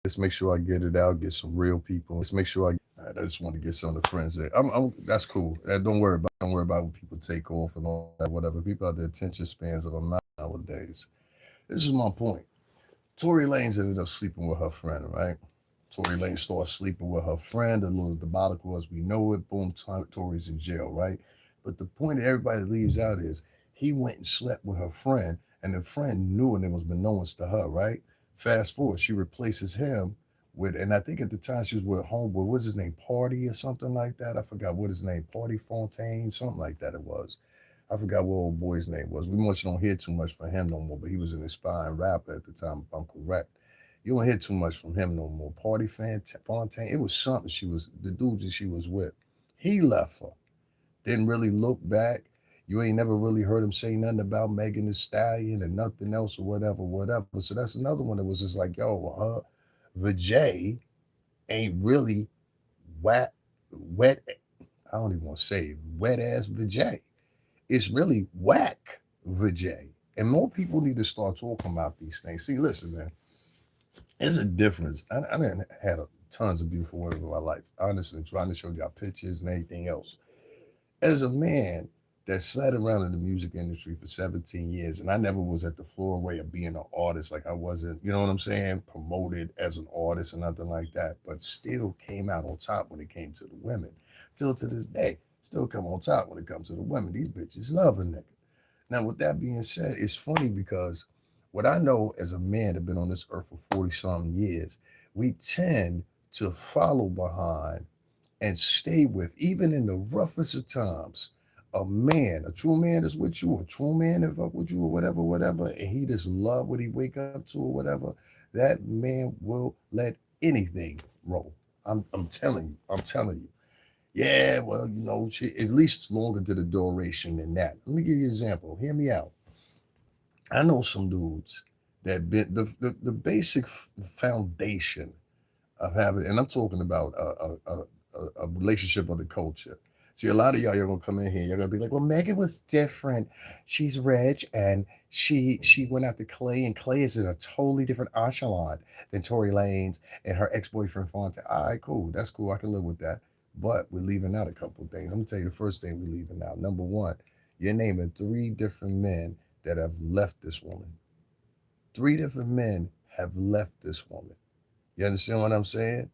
Let's make sure I get it out, get some real people. Let's make sure I just want to get some of the friends there. That's cool. Don't worry about when people take off and all that, whatever. People have the attention spans of a mouse nowadays. This is my point. Tory Lanez ended up sleeping with her friend, right? Tory Lanez started sleeping with her friend, a little debacle as we know it. Boom, Tory's in jail, right? But the point that everybody leaves out is he went and slept with her friend, and the friend knew, and it was beknownst to her, right? Fast forward, she replaces him with, and I think at the time she was with homeboy, what's his name, Party or something like that? I forgot what his name, Party Fontaine, something like that it was. I forgot what old boy's name was. We much don't hear too much from him no more, but he was an aspiring rapper at the time, if I'm correct. You don't hear too much from him no more. Fontaine, it was something she was, the dude that she was with. He left her. Didn't really look back. You ain't never really heard him say nothing about Megan the Stallion and nothing else or whatever, whatever. So that's another one that was just like, yo, Vijay ain't really wet, wet. I don't even want to say wet ass Vijay. It's really whack Vijay. And more people need to start talking about these things. See, listen, man, there's a difference. I didn't had tons of beautiful women in my life. Honestly, trying to show y'all pictures and anything else. As a man that sat around in the music industry for 17 years, and I never was at the floorway of being an artist, like I wasn't, you know what I'm saying, promoted as an artist or nothing like that, but still came out on top when it came to the women. Till to this day, still come on top when it comes to the women. These bitches love a nigga. Now, with that being said, it's funny because what I know as a man that been on this earth for 40 something years, we tend to follow behind and stay with, even in the roughest of times, a man, a true man is with you, a true man that fuck with you or whatever, whatever, and he just love what he wake up to or whatever, that man will let anything roll. I'm telling you, I'm telling you. Yeah, well, at least longer to the duration than that. Let me give you an example. Hear me out. I know some dudes that been the basic foundation of having, and I'm talking about a relationship of the culture. See, a lot of y'all, you're gonna come in here, you're gonna be like, "Well, Megan was different. She's rich, and she went after Klay, and Klay is in a totally different echelon than Tory Lanez and her ex boyfriend Fonte." All right, cool, that's cool. I can live with that. But we're leaving out a couple of things. I'm gonna tell you the first thing we're leaving out. Number one, you're naming three different men that have left this woman. Three different men have left this woman. You understand what I'm saying?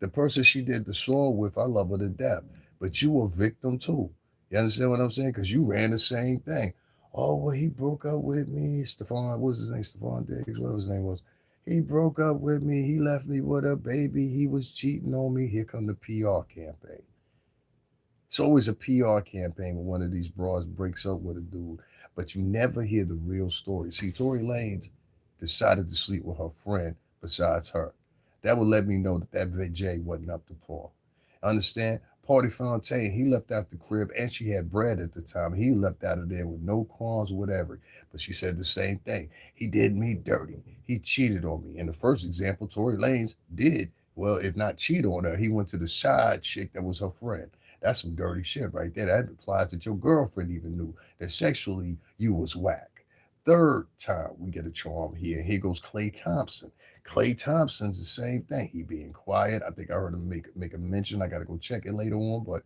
The person she did the song with, I love her to death. But you a victim too. You understand what I'm saying? Because you ran the same thing. Oh, well, he broke up with me. Stephon, what was his name? Stephon Diggs, whatever his name was. He broke up with me. He left me with a baby. He was cheating on me. Here come the PR campaign. It's always a PR campaign when one of these broads breaks up with a dude, but you never hear the real story. See, Tory Lanez decided to sleep with her friend besides her. That would let me know that that VJ wasn't up to par. Understand? Party Fontaine, he left out the crib and she had bread at the time. He left out of there with no qualms or whatever. But she said the same thing. He did me dirty. He cheated on me. In the first example, Tory Lanez did, well, if not cheat on her, he went to the side chick that was her friend. That's some dirty shit right there. That implies that your girlfriend even knew that sexually you was whack. Third time we get a charm here. Here goes Klay Thompson. Klay Thompson's the same thing. He being quiet. I think I heard him make a mention. I got to go check it later on, but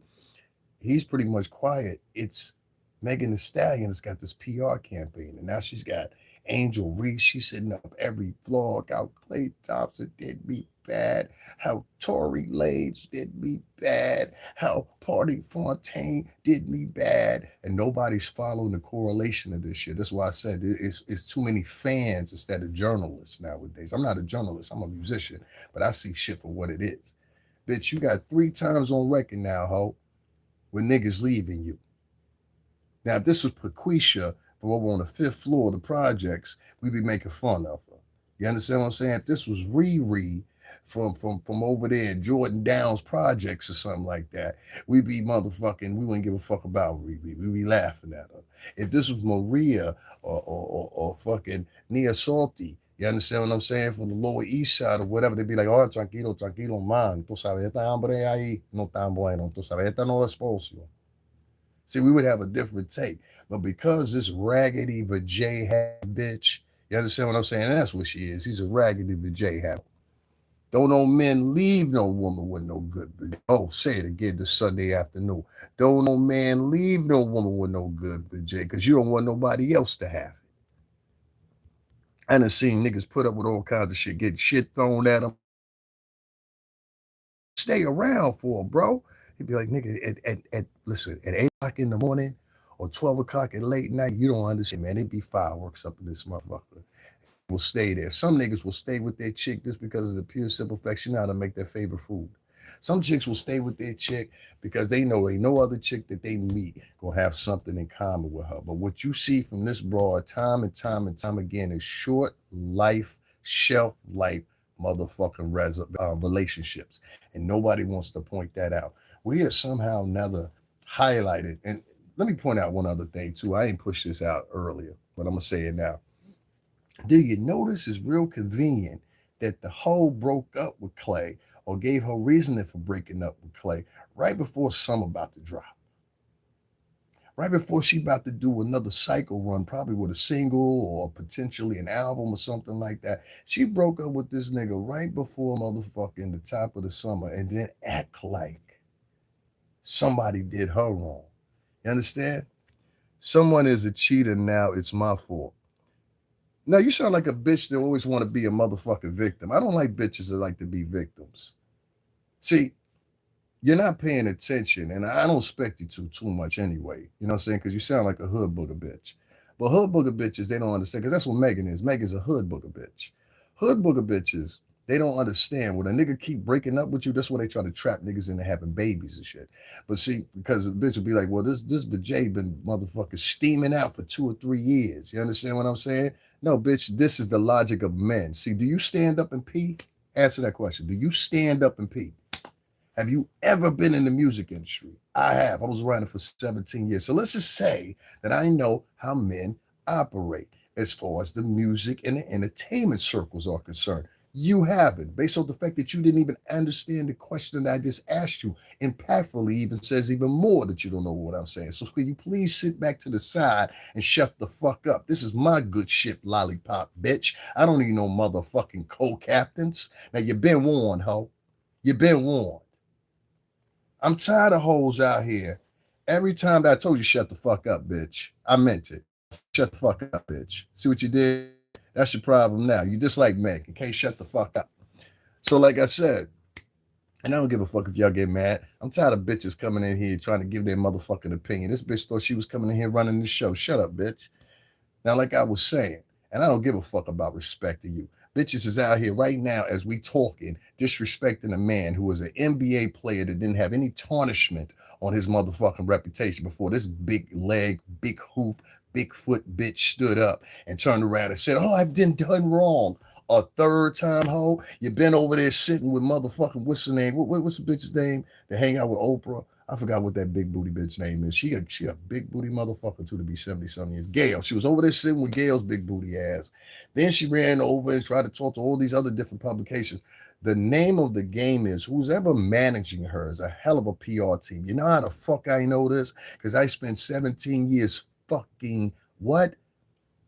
he's pretty much quiet. It's Megan the Stallion that's got this PR campaign, and now she's got Angel Reese. She's sitting up every vlog. How Klay Thompson did me bad. How Tory Lanez did me bad. How Party Fontaine did me bad. And nobody's following the correlation of this shit. That's why I said it's too many fans instead of journalists nowadays. I'm not a journalist. I'm a musician, but I see shit for what it is. Bitch, you got 3 times on record now, ho, with niggas leaving you. Now, if this was Paquisha from over on the 5th floor of the projects, we'd be making fun of her. You understand what I'm saying? If this was Riri from over there in Jordan Downs projects or something like that, we'd be motherfucking, we wouldn't give a fuck about Riri. We'd be laughing at her. If this was Maria or fucking Nia Salty, you understand what I'm saying? From the Lower East Side or whatever, they'd be like, oh, tranquilo, tranquilo, man. Tú sabes, esta hambre ahí no tan bueno. Tú sabes, esta no es posible. See, we would have a different take. But because this raggedy vajay hat bitch, you understand what I'm saying? That's what she is. He's a raggedy vajay hat. Don't no men leave no woman with no good vajay. Oh, say it again this Sunday afternoon. Don't no man leave no woman with no good vajay because you don't want nobody else to have it. I done seen niggas put up with all kinds of shit, get shit thrown at them. Stay around for, bro. He'd be like, nigga, listen, at 8 o'clock in the morning or 12 o'clock at late night, you don't understand, man. It'd be fireworks up in this motherfucker. Will stay there. Some niggas will stay with their chick just because of the pure simple fact she know how to make their favorite food. Some chicks will stay with their chick because they know ain't no other chick that they meet gonna have something in common with her. But what you see from this broad time and time and time again is short life, shelf life motherfucking relationships. And nobody wants to point that out. We are somehow never highlighted. And let me point out one other thing too. I ain't pushed this out earlier, but I'm gonna say it now. Do you notice it's real convenient that the hoe broke up with Klay or gave her reasoning for breaking up with Klay right before Summer about to drop? Right before she about to do another cycle run, probably with a single or potentially an album or something like that. She broke up with this nigga right before motherfucking the top of the summer and then act like somebody did her wrong. You understand? Someone is a cheater now, it's my fault. Now you sound like a bitch that always want to be a motherfucking victim. I don't like bitches that like to be victims. See, you're not paying attention, and I don't expect you to too much anyway. You know what I'm saying? Because you sound like a hood booger bitch. But hood booger bitches, they don't understand, because that's what Megan is. Megan's a hood booger bitch. Hood booger bitches, they don't understand. When a nigga keep breaking up with you, that's why they try to trap niggas into having babies and shit. But see, because a bitch will be like, well, this vajay been motherfucking steaming out for 2 or 3 years. You understand what I'm saying? No, bitch, this is the logic of men. See, do you stand up and pee? Answer that question. Do you stand up and pee? Have you ever been in the music industry? I have. I was around it for 17 years. So let's just say that I know how men operate as far as the music and the entertainment circles are concerned. You haven't, based on the fact that you didn't even understand the question that I just asked you. Impactfully even says even more that you don't know what I'm saying. So could you please sit back to the side and shut the fuck up? This is my good ship, lollipop bitch. I don't need no motherfucking co-captains. Now you've been warned, ho. You've been warned. I'm tired of hoes out here. Every time that I told you shut the fuck up, bitch, I meant it. Shut the fuck up, bitch. See what you did? That's your problem now. You dislike Meg. Okay, shut the fuck up. So, like I said, and I don't give a fuck if y'all get mad. I'm tired of bitches coming in here trying to give their motherfucking opinion. This bitch thought she was coming in here running the show. Shut up, bitch. Now, like I was saying, and I don't give a fuck about respecting you. Bitches is out here right now as we talking, disrespecting a man who was an NBA player that didn't have any tarnishment on his motherfucking reputation before this big leg, big hoof, big foot bitch stood up and turned around and said, oh, I've done wrong. A third time, ho. You been over there sitting with motherfucking, what's her name? What's the bitch's name to hang out with Oprah? I forgot what that big booty bitch name is. She a big booty motherfucker too to be 70-something years. Gail. She was over there sitting with Gail's big booty ass. Then she ran over and tried to talk to all these other different publications. The name of the game is who's ever managing her is a hell of a PR team. You know how the fuck I know this? Because I spent 17 years fucking what?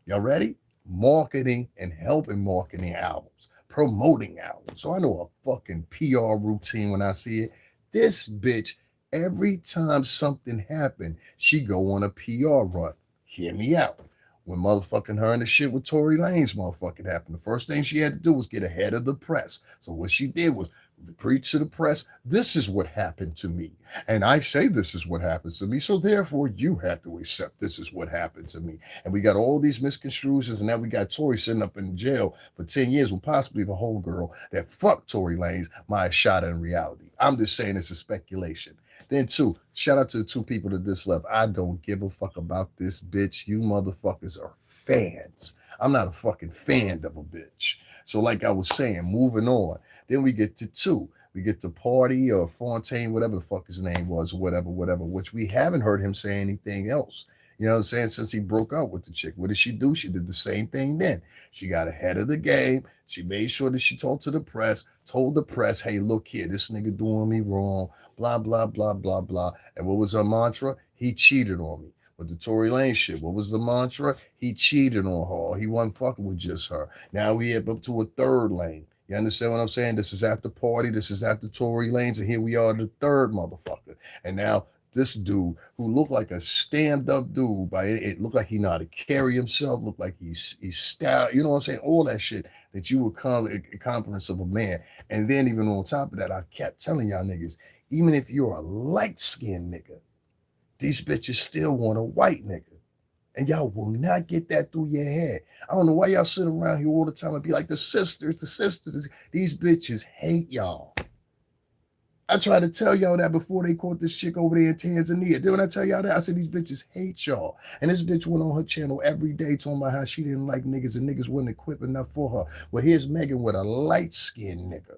Y'all ready? Marketing and helping marketing albums, promoting albums. So I know a fucking PR routine when I see it. This bitch, every time something happened, she go on a PR run. Hear me out. When motherfucking her and the shit with Tory Lanez motherfucking happened, the first thing she had to do was get ahead of the press. So what she did was preach to the press, this is what happened to me. And I say this is what happens to me. So therefore you have to accept this is what happened to me. And we got all these misconstruations, and now we got Tory sitting up in jail for 10 years with possibly the whole girl that fucked Tory Lanez, my shot in reality. I'm just saying it's a speculation. Then two, shout out to the two people that just left. I don't give a fuck about this bitch. You motherfuckers are fans. I'm not a fucking fan of a bitch. So like I was saying, moving on. Then we get to two. We get to Party or Fontaine, whatever the fuck his name was, whatever, which we haven't heard him say anything else. You know what I'm saying? Since he broke up with the chick. What did she do? She did the same thing then. She got ahead of the game. She made sure that she talked to the press, told the press, hey, look here, this nigga doing me wrong, blah, blah, blah, blah, blah. And what was her mantra? He cheated on me. With the Tory Lanez shit, what was the mantra? He cheated on her. He wasn't fucking with just her. Now we up to a third lane. You understand what I'm saying? This is after party. This is after Tory Lanez, and here we are, the third motherfucker. And now this dude who looked like a stand-up dude, by it looked like he know how to carry himself, looked like he's style, you know what I'm saying? All that shit that you would come a confidence of a man. And then even on top of that, I kept telling y'all niggas, even if you're a light-skinned nigga, these bitches still want a white nigga. And y'all will not get that through your head. I don't know why y'all sit around here all the time and be like, the sisters, the sisters. These bitches hate y'all. I tried to tell y'all that before they caught this chick over there in Tanzania. Didn't I tell y'all that? I said, these bitches hate y'all. And this bitch went on her channel every day talking about how she didn't like niggas and niggas wasn't equipped enough for her. Well, here's Megan with a light-skinned nigga.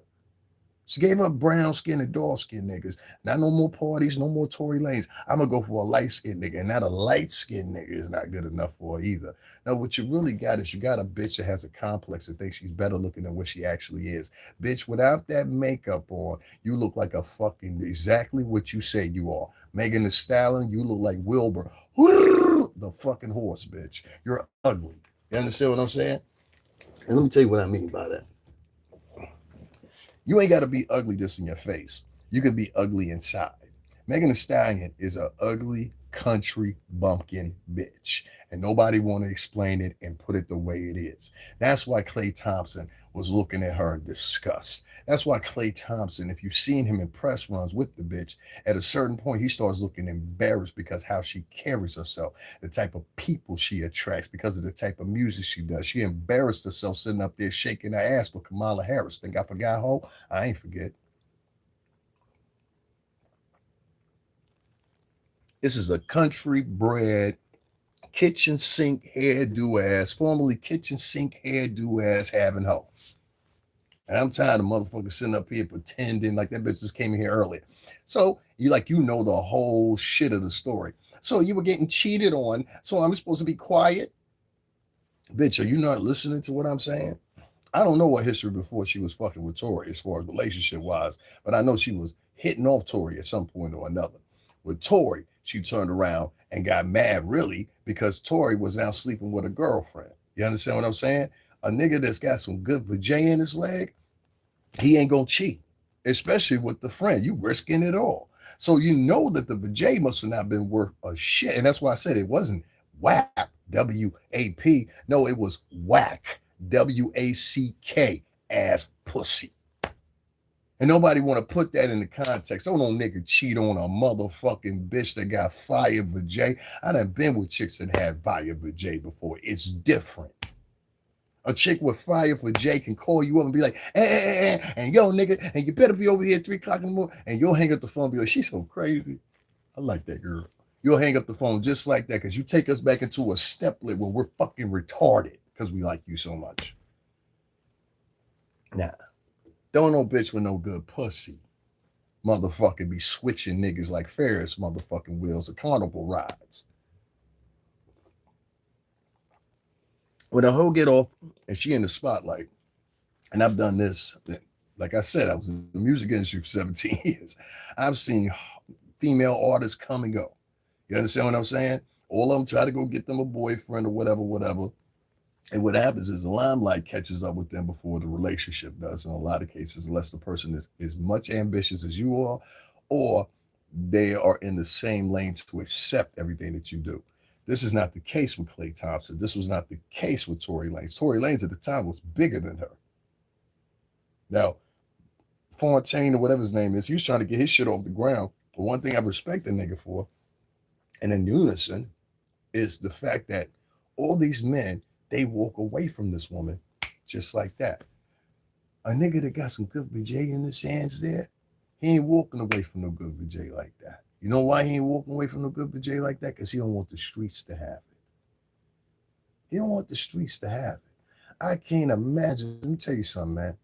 She gave up brown skin and dark skin niggas. Not no more parties, no more Tory Lanez. I'm gonna go for a light skinned nigga, and not a light skinned nigga is not good enough for her either. Now, what you really got is you got a bitch that has a complex that thinks she's better looking than what she actually is. Bitch, without that makeup on, you look like a fucking exactly what you say you are. Megan Thee Stallion, you look like Wilbur, the fucking horse, bitch. You're ugly. You understand what I'm saying? And let me tell you what I mean by that. You ain't got to be ugly just in your face. You can be ugly inside. Megan Thee Stallion is a ugly country bumpkin bitch, and nobody want to explain it and put it the way it is. That's why Klay Thompson was looking at her in disgust. That's why Klay Thompson, if you've seen him in press runs with the bitch, at a certain point he starts looking embarrassed because how she carries herself, the type of people she attracts, because of the type of music she does. She embarrassed herself sitting up there shaking her ass for Kamala Harris. Think I forgot her? I ain't forget. This is a country bred kitchen sink hairdo ass, formerly kitchen sink hairdo ass having hoe. And I'm tired of motherfuckers sitting up here pretending like that bitch just came in here earlier. So you know the whole shit of the story. So you were getting cheated on. So I'm supposed to be quiet? Bitch, are you not listening to what I'm saying? I don't know what history before she was fucking with Tory as far as relationship wise, but I know she was hitting off Tory at some point or another. With Tory, she turned around and got mad really because Tory was now sleeping with a girlfriend. You understand what I'm saying? A nigga that's got some good vajay in his leg, he ain't gonna cheat, especially with the friend. You risking it all. So you know that the vajay must have not been worth a shit. And that's why I said it wasn't WAP, W.A.P. No, it was whack, W-A-C-K, ass pussy. And nobody want to put that in the context. Don't no nigga cheat on a motherfucking bitch that got fire vajay. I done been with chicks that had fire vajay before. It's different. A chick with fire for Jay can call you up and be like, and yo, nigga, and you better be over here at 3 o'clock in the morning. And you'll hang up the phone and be like, she's so crazy. I like that girl. You'll hang up the phone just like that because you take us back into a steplet where we're fucking retarded because we like you so much. Nah, don't no bitch with no good pussy motherfucking be switching niggas like Ferris motherfucking wheels of carnival rides. When a hoe get off and she in the spotlight, and I've done this, like I said, I was in the music industry for 17 years. I've seen female artists come and go. You understand what I'm saying? All of them try to go get them a boyfriend or whatever, whatever. And what happens is the limelight catches up with them before the relationship does in a lot of cases, unless the person is as much ambitious as you are, or they are in the same lane to accept everything that you do. This is not the case with Klay Thompson. This was not the case with Tory Lanez. Tory Lanez at the time was bigger than her. Now, Fontaine or whatever his name is, he was trying to get his shit off the ground. But one thing I respect the nigga for, and in unison, is the fact that all these men, they walk away from this woman just like that. A nigga that got some good VJ in his hands there, he ain't walking away from no good VJ like that. You know why he ain't walking away from no good VJ like that? Because he don't want the streets to have it. He don't want the streets to have it. I can't imagine. Let me tell you something, man.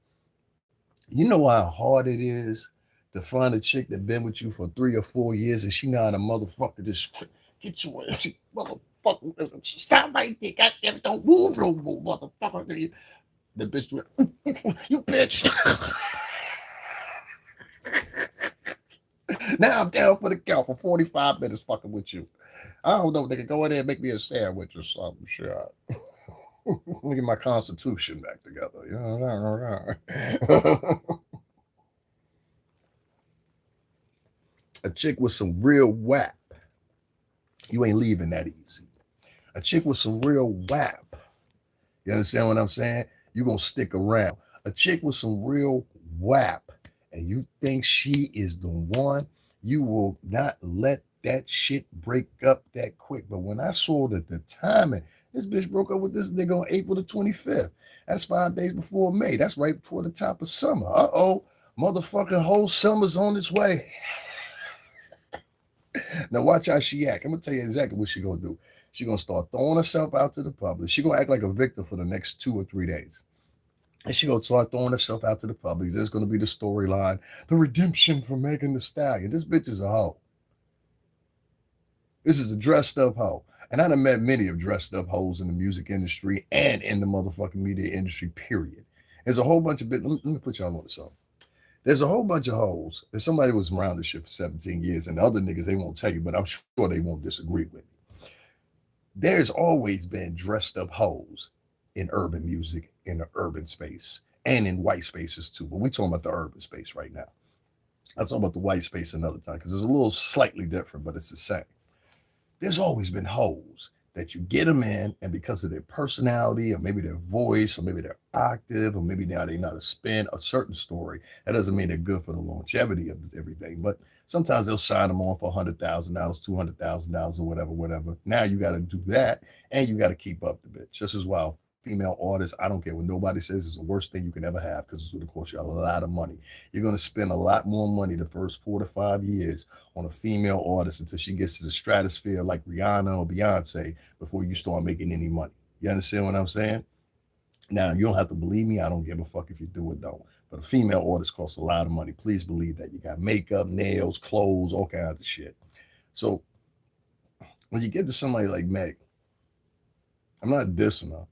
You know how hard it is to find a chick that been with you for 3 or 4 years and she not a motherfucker just get you motherfucker. Stop right there. Goddamn, don't move no more, motherfucker. The bitch you bitch. Now I'm down for the count for 45 minutes fucking with you. I don't know, nigga. Go in there and make me a sandwich or something. Sure. Let me get my constitution back together. You know? A chick with some real WAP, you ain't leaving that easy. A chick with some real WAP, you understand what I'm saying? You gonna stick around. A chick with some real WAP, and you think she is the one, you will not let that shit break up that quick. But when I saw that the timing, this bitch broke up with this nigga on April the 25th. That's 5 days before May. That's right before the top of summer. Uh-oh, motherfucking whole summer's on its way. Now watch how she act. I'm gonna tell you exactly what she gonna do. She gonna start throwing herself out to the public. She gonna act like a victim for the next 2 or 3 days. And she gonna start throwing herself out to the public. There's gonna be the storyline, the redemption for Megan Thee Stallion. This bitch is a hoe. This is a dressed up hoe. And I done met many of dressed up hoes in the music industry and in the motherfucking media industry, period. There's a whole bunch of let me put y'all on something. There's a whole bunch of hoes. If somebody was around this shit for 17 years, and the other niggas, they won't tell you, but I'm sure they won't disagree with me. There's always been dressed up hoes in urban music, in the urban space, and in white spaces too. But we're talking about the urban space right now. I'll talk about the white space another time because it's a little slightly different, but it's the same. There's always been hoes that you get them in, and because of their personality, or maybe their voice, or maybe their octave, or maybe now they know how to spin a certain story, that doesn't mean they're good for the longevity of everything. But sometimes they'll sign them on for $100,000, $200,000, or whatever. Now you got to do that, and you got to keep up the bitch. Just as well, female artists, I don't care what nobody says, is the worst thing you can ever have because it's going to cost you a lot of money. You're going to spend a lot more money the first 4 to 5 years on a female artist until she gets to the stratosphere like Rihanna or Beyonce before you start making any money. You understand what I'm saying? Now, you don't have to believe me. I don't give a fuck if you do or don't. But a female artist costs a lot of money. Please believe that. You got makeup, nails, clothes, all kinds of shit. So when you get to somebody like Meg, I'm not dissing her.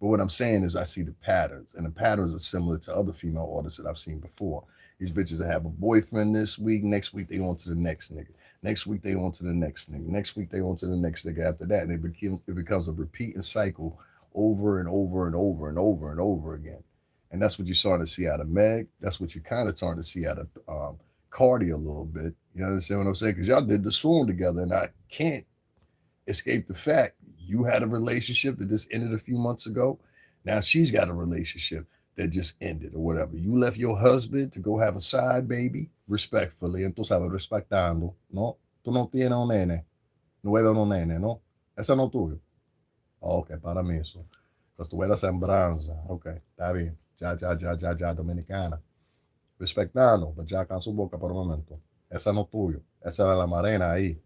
But what I'm saying is I see the patterns, and the patterns are similar to other female artists that I've seen before. These bitches that have a boyfriend this week, next week they on to the next nigga. Next week they on to the next nigga. Next week they on to the next nigga after that. And it becomes a repeating cycle over and over and over and over and over again. And that's what you're starting to see out of Meg. That's what you're kind of starting to see out of Cardi a little bit. You understand what I'm saying? Because y'all did the song together, and I can't escape the fact you had a relationship that just ended a few months ago. Now she's got a relationship that just ended or whatever. You left your husband to go have a side baby, respectfully. And tú sabes, respetando, ¿no? Tú no tienes un nene. No eres un nene, ¿no? Ese no es tuyo. Ok, para mí eso. Entonces tú eres sembranza. Ok, está bien. Ya, dominicana. Respetando, pero ya con su boca por un momento. Esa no es tuyo. Esa era la marena ahí.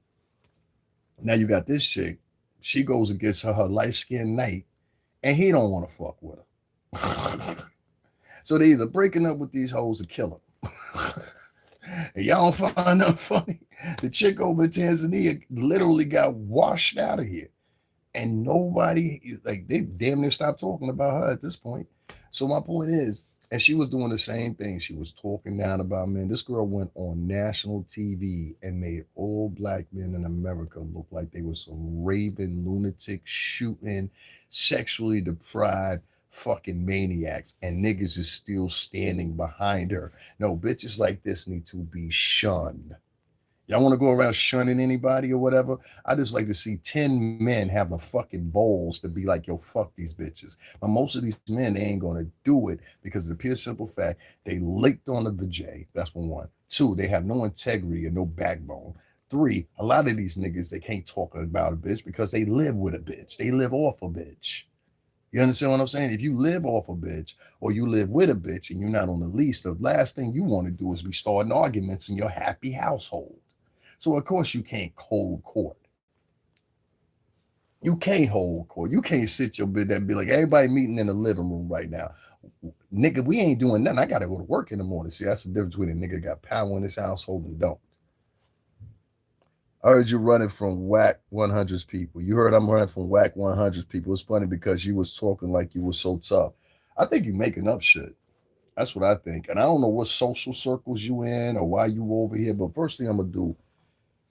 Now you got this chick. She goes and gets her light-skinned Nate, and he don't want to fuck with her. So they either breaking up with these hoes or killing them. And y'all don't find that funny? The chick over in Tanzania literally got washed out of here. And nobody, like, they damn near stopped talking about her at this point. So my point is, and she was doing the same thing. She was talking down about men. This girl went on national TV and made all black men in America look like they were some raving, lunatic, shooting, sexually deprived fucking maniacs. And niggas is still standing behind her. No, bitches like this need to be shunned. Y'all want to go around shunning anybody or whatever? I just like to see 10 men have the fucking balls to be like, yo, fuck these bitches. But most of these men, they ain't going to do it because of the pure simple fact they licked on the vajay. That's for one. Two, they have no integrity and no backbone. Three, a lot of these niggas, they can't talk about a bitch because they live with a bitch. They live off a bitch. You understand what I'm saying? If you live off a bitch or you live with a bitch and you're not on the lease, the last thing you want to do is be starting arguments in your happy household. So, of course, you can't hold court. You can't hold court. You can't sit your bed there and be like, everybody meeting in the living room right now. Nigga, we ain't doing nothing. I got to go to work in the morning. See, that's the difference between a nigga got power in his household and don't. I heard you running from Wack 100's people. You heard I'm running from Wack 100's people. It's funny because you was talking like you were so tough. I think you're making up shit. That's what I think. And I don't know what social circles you in or why you over here. But first thing I'm going to do,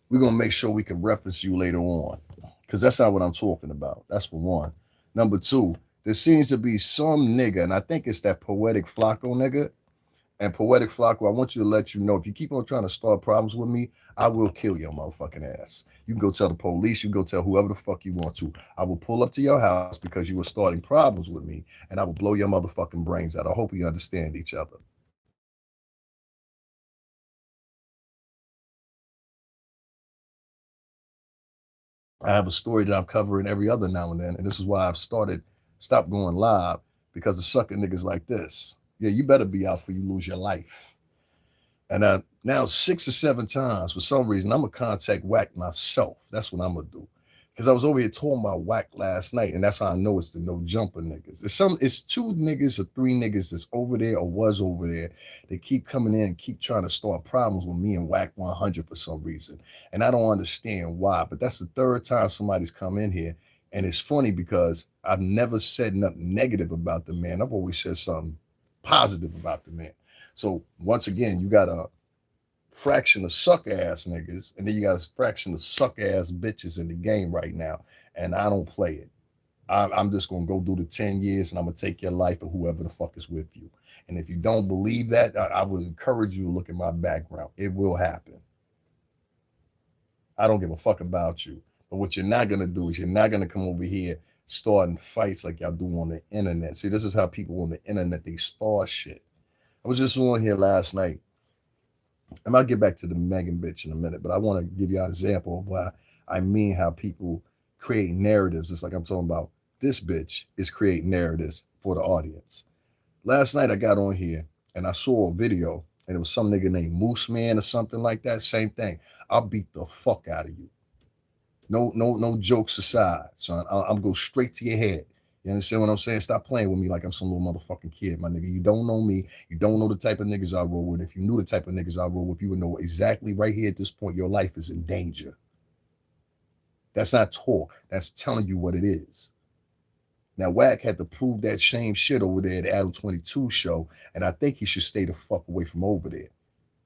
we're going to make sure we can reference you later on because that's not what I'm talking about. That's for one. Number two, there seems to be some nigga, and I think it's that Poetic Flacco nigga. And Poetic Flacco, I want you to let you know, if you keep on trying to start problems with me, I will kill your motherfucking ass. You can go tell the police, you can go tell whoever the fuck you want to. I will pull up to your house because you were starting problems with me, and I will blow your motherfucking brains out. I hope we understand each other. I have a story that I'm covering every other now and then, and this is why I've stopped going live, because of sucking niggas like this. Yeah, you better be out for you lose your life. And now 6 or 7 times, for some reason, I'm gonna contact Wack myself. That's what I'm gonna do. Because I was over here talking about Wack last night, and that's how I know it's the no jumper niggas. It's 2 niggas or 3 niggas that's over there or was over there. They keep coming in and keep trying to start problems with me and Wack 100 for some reason. And I don't understand why. But that's the third time somebody's come in here. And it's funny because I've never said nothing negative about the man. I've always said something positive about the man. So once again, you got a fraction of suck ass niggas, and then you got a fraction of suck ass bitches in the game right now, and I don't play it. I'm just gonna go do the 10 years, and I'm gonna take your life and whoever the fuck is with you. And if you don't believe that, I would encourage you to look at my background. It will happen. I don't give a fuck about you. But what you're not gonna do is you're not gonna come over here starting fights like y'all do on the internet. See, this is how people on the internet they start shit. I was just on here last night. And I'll get back to the Megan bitch in a minute, but I want to give you an example of why I mean how people create narratives. It's like I'm talking about this bitch is creating narratives for the audience. Last night I got on here and I saw a video and it was some nigga named Moose Man or something like that. Same thing. I'll beat the fuck out of you. No jokes aside, son. I'm go straight to your head. You understand what I'm saying? Stop playing with me like I'm some little motherfucking kid, my nigga. You don't know me. You don't know the type of niggas I roll with. If you knew the type of niggas I roll with, you would know exactly right here at this point your life is in danger. That's not talk. That's telling you what it is. Now, Wack had to prove that same shit over there at Adam 22 show, and I think he should stay the fuck away from over there.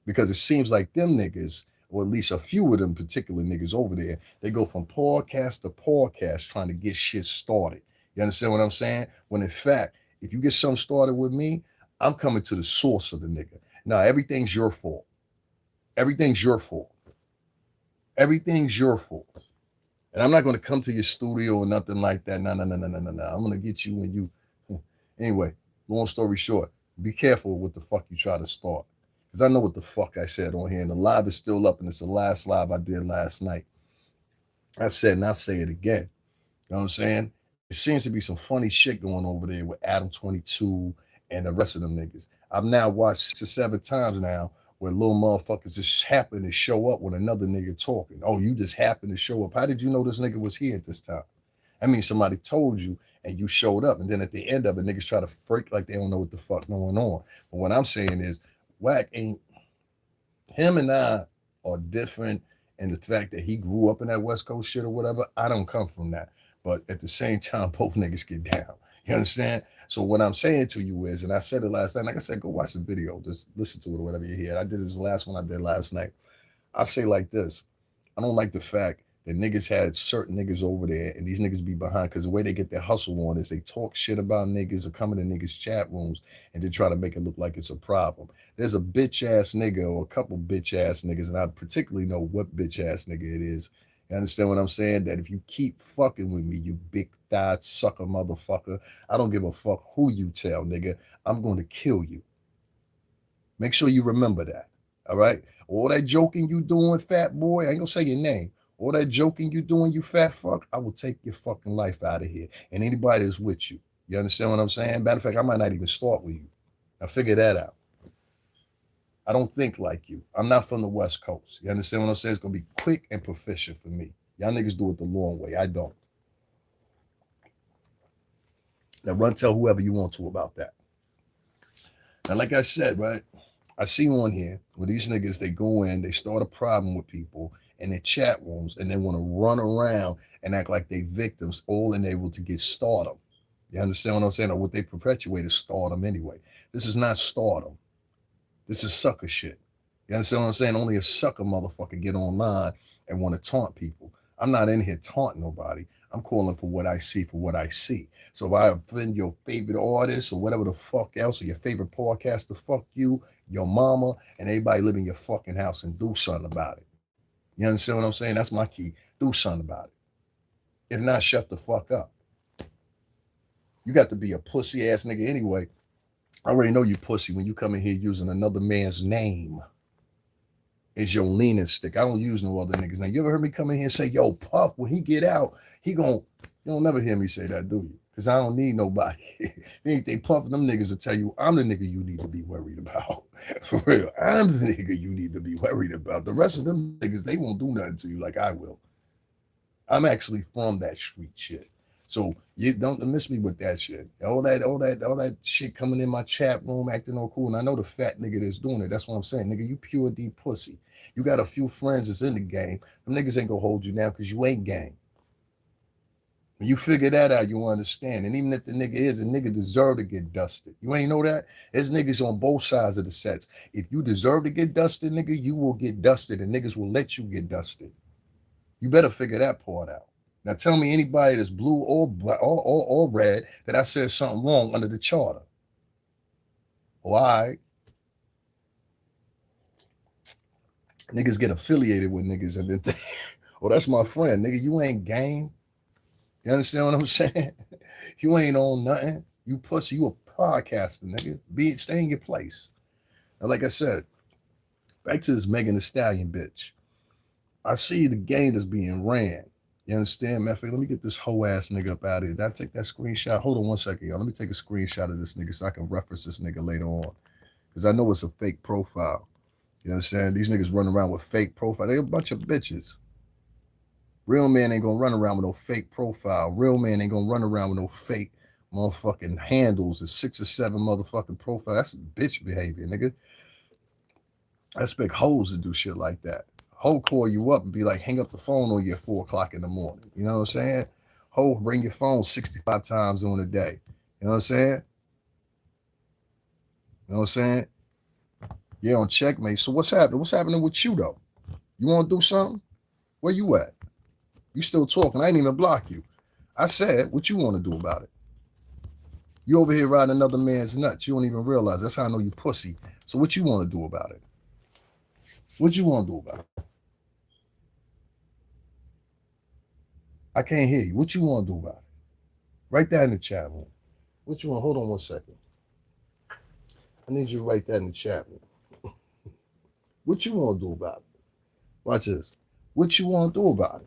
Because it seems like them niggas, or at least a few of them particular niggas over there, they go from podcast to podcast trying to get shit started. You understand what I'm saying? When in fact, if you get something started with me, I'm coming to the source of the nigga. Now, everything's your fault. Everything's your fault. Everything's your fault. And I'm not going to come to your studio or nothing like that. No. I'm going to get you when you. Anyway, long story short, be careful with the fuck you try to start. Because I know what the fuck I said on here. And the live is still up, and it's the last live I did last night. I said, and I'll say it again. You know what I'm saying? It seems to be some funny shit going over there with Adam 22 and the rest of them niggas. I've now watched 6 or 7 times now where little motherfuckers just happen to show up when another nigga talking. Oh, you just happened to show up. How did you know this nigga was here at this time? I mean, somebody told you and you showed up. And then at the end of it, niggas try to freak like they don't know what the fuck going on. But what I'm saying is, Wack ain't, him and I are different in the fact that he grew up in that West Coast shit or whatever. I don't come from that. But at the same time, both niggas get down. You understand? So what I'm saying to you is, and I said it last night, like I said, go watch the video. Just listen to it or whatever you hear. I did this last one I did last night. I say like this. I don't like the fact that niggas had certain niggas over there and these niggas be behind, because the way they get their hustle on is they talk shit about niggas or come in niggas' chat rooms and they try to make it look like it's a problem. There's a bitch ass nigga or a couple bitch ass niggas, and I particularly know what bitch ass nigga it is. You understand what I'm saying? That if you keep fucking with me, you big thigh sucker motherfucker, I don't give a fuck who you tell, nigga. I'm going to kill you. Make sure you remember that. All right? All that joking you doing, fat boy, I ain't gonna say your name. All that joking you doing, you fat fuck, I will take your fucking life out of here. And anybody that's with you. You understand what I'm saying? Matter of fact, I might not even start with you. Now figure that out. I don't think like you. I'm not from the West Coast. You understand what I'm saying? It's gonna be quick and proficient for me. Y'all niggas do it the long way. I don't. Now run tell whoever you want to about that. Now, like I said, right? I see on here where these niggas, they go in, they start a problem with people in their chat rooms, and they want to run around and act like they victims, all enabled to get stardom. You understand what I'm saying? Or what they perpetuate is stardom anyway. This is not stardom. This is sucker shit. You understand what I'm saying? Only a sucker motherfucker get online and want to taunt people. I'm not in here taunting nobody. I'm calling for what I see for what I see. So if I offend your favorite artist or whatever the fuck else, or your favorite podcaster, fuck you, your mama, and everybody live in your fucking house and do something about it. You understand what I'm saying? That's my key. Do something about it. If not, shut the fuck up. You got to be a pussy ass nigga anyway. I already know you pussy when you come in here using another man's name as your leaning stick. I don't use no other niggas' name. You ever heard me come in here and say, yo, Puff, when he get out, he gon', you don't never hear me say that, do you? Because I don't need nobody. They Puff, them niggas will tell you, I'm the nigga you need to be worried about. For real. I'm the nigga you need to be worried about. The rest of them niggas, they won't do nothing to you like I will. I'm actually from that street shit. So you don't miss me with that shit. All that shit coming in my chat room acting all cool. And I know the fat nigga that's doing it. That's what I'm saying. Nigga, you pure D pussy. You got a few friends that's in the game. Them niggas ain't gonna hold you down because you ain't gang. When you figure that out, you understand. And even if the nigga is, a nigga deserve to get dusted. You ain't know that? There's niggas on both sides of the sets. If you deserve to get dusted, nigga, you will get dusted, and niggas will let you get dusted. You better figure that part out. Now tell me anybody that's blue or black or red that I said something wrong under the charter. Why? Niggas get affiliated with niggas and then oh, that's my friend. Nigga, you ain't gang. You understand what I'm saying? You ain't on nothing. You pussy, you a podcaster, nigga. Stay in your place. Now, like I said, back to this Megan Thee Stallion bitch. I see the game that's being ran. You understand, man? Let me get this hoe ass nigga up out of here. Did I take that screenshot? Hold on one second, y'all. Let me take a screenshot of this nigga so I can reference this nigga later on. Because I know it's a fake profile. You understand? These niggas run around with fake profile. They a bunch of bitches. Real man ain't gonna run around with no fake profile. Real man ain't gonna run around with no fake motherfucking handles and 6 or 7 motherfucking profile. That's bitch behavior, nigga. I expect hoes to do shit like that. Ho call you up and be like, hang up the phone on you at 4 o'clock in the morning. You know what I'm saying? Ho ring your phone 65 times on a day. You know what I'm saying? You know what I'm saying? Yeah, on checkmate. So what's happening? What's happening with you though? You want to do something? Where you at? You still talking? I ain't even block you. I said, what you want to do about it? You over here riding another man's nuts. You don't even realize. That's how I know you pussy. So what you want to do about it? What you want to do about it? I can't hear you. What you want to do about it? Write that in the chat room. What you want? Hold on one second. I need you to write that in the chat room. What you want to do about it? Watch this. What you want to do about it?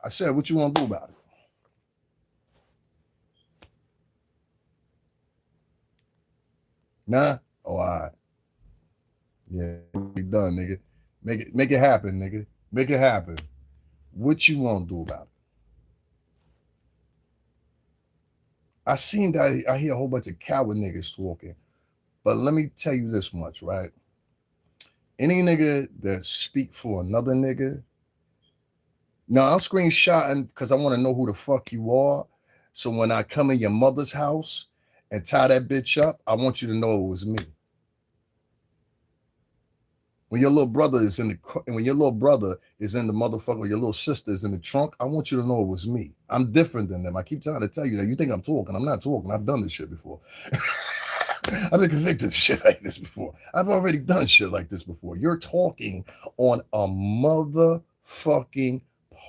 I said, what you want to do about it? Nah? Oh, all right. Yeah, we done, nigga. Make it happen, nigga. Make it happen. What you want to do about it? I seen that. I hear a whole bunch of coward niggas talking. But let me tell you this much, right? Any nigga that speak for another nigga, now I'm screenshotting because I want to know who the fuck you are. So when I come in your mother's house and tie that bitch up, I want you to know it was me. When your little brother is in the motherfucker, your little sister is in the trunk, I want you to know it was me. I'm different than them. I keep trying to tell you that. You think I'm talking. I'm not talking. I've done this shit before. I've been convicted of shit like this before. I've already done shit like this before. You're talking on a motherfucking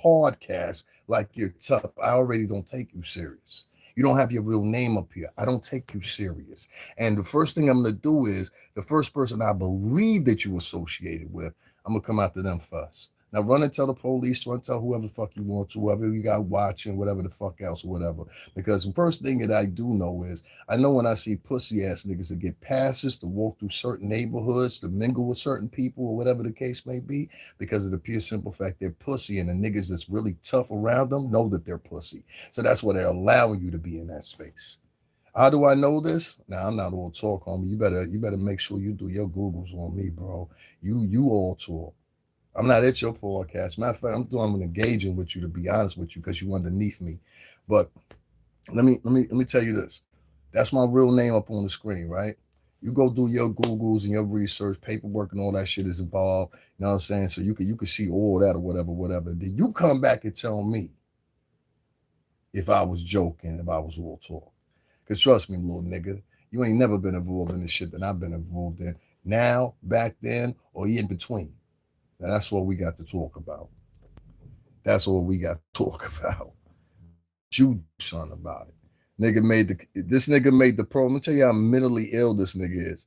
podcast like you're tough. I already don't take you serious. You don't have your real name up here. I don't take you serious. And the first thing I'm going to do is the first person I believe that you associated with, I'm going to come after them first. Now run and tell the police, run and tell whoever the fuck you want to, whoever you got watching, whatever the fuck else, or whatever. Because the first thing that I do know is, I know when I see pussy ass niggas that get passes to walk through certain neighborhoods, to mingle with certain people, or whatever the case may be, because of the pure simple fact they're pussy, and the niggas that's really tough around them know that they're pussy. So that's why they're allowing you to be in that space. How do I know this? Now I'm not all talk on me. You better make sure you do your Googles on me, bro. You all talk. I'm not at your podcast. Matter of fact, I'm engaging with you, to be honest with you, because you underneath me. But let me tell you this. That's my real name up on the screen, right? You go do your Googles and your research, paperwork and all that shit is involved. You know what I'm saying? So you could see all that or whatever. Then you come back and tell me if I was joking, if I was all talk. Cause trust me, little nigga, you ain't never been involved in the shit that I've been involved in. Now, back then, or in between. Now that's what we got to talk about. That's all we got to talk about. What you do something about it. This nigga made the pro. Let me tell you how mentally ill this nigga is.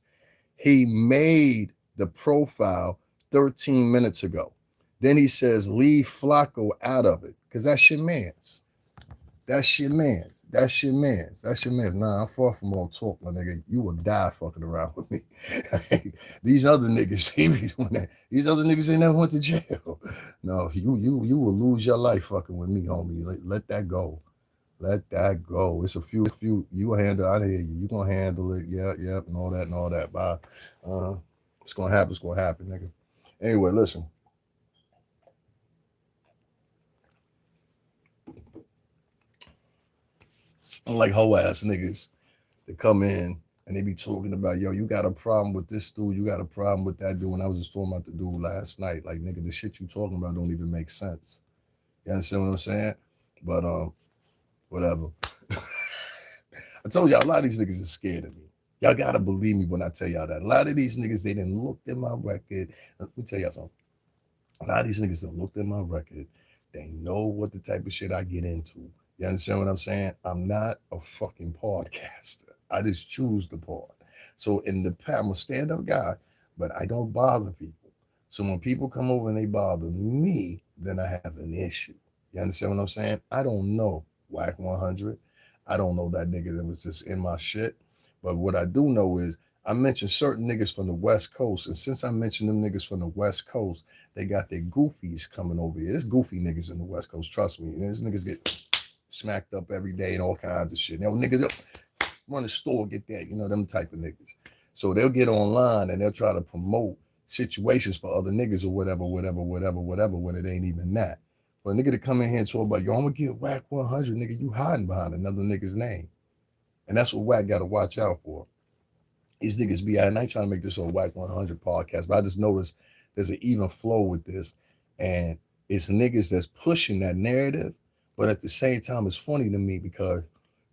He made the profile 13 minutes ago. Then he says, leave Flacco out of it. Because that's your man's. That's your man. That's your man's. That's your man's. Nah, I'm far from all talk, my nigga. You will die fucking around with me. These other niggas, they be doing that. These other niggas ain't never went to jail. No, you will lose your life fucking with me, homie. Let that go. Let that go. It's a few. You will handle. I hear you. You gonna handle it. Yeah, and all that. Bye. It's gonna happen. It's gonna happen, nigga. Anyway, listen. Unlike hoe ass niggas that come in and they be talking about, yo, you got a problem with this dude, you got a problem with that dude. And I was just talking about the dude last night. Like, nigga, the shit you talking about don't even make sense. You understand what I'm saying? But whatever. I told y'all a lot of these niggas are scared of me. Y'all gotta believe me when I tell y'all that. A lot of these niggas, they didn't look at my record. Let me tell y'all something. A lot of these niggas that looked at my record, they know what the type of shit I get into. You understand what I'm saying? I'm not a fucking podcaster. I just choose the pod. So in the past, I'm a stand-up guy, but I don't bother people. So when people come over and they bother me, then I have an issue. You understand what I'm saying? I don't know Wack 100. I don't know that nigga that was just in my shit. But what I do know is I mentioned certain niggas from the West Coast. And since I mentioned them niggas from the West Coast, they got their goofies coming over here. There's goofy niggas in the West Coast, trust me. These niggas get smacked up every day and all kinds of shit. You know, niggas run the store, get that, you know, them type of niggas. So they'll get online and they'll try to promote situations for other niggas or whatever, when it ain't even that. But a nigga to come in here and talk about, yo, I'm gonna get Wack 100, nigga, you hiding behind another nigga's name. And that's what Wack gotta watch out for. These niggas be out, and I ain't trying to make this a Wack 100 podcast, but I just noticed there's an even flow with this. And it's niggas that's pushing that narrative, but at the same time, it's funny to me because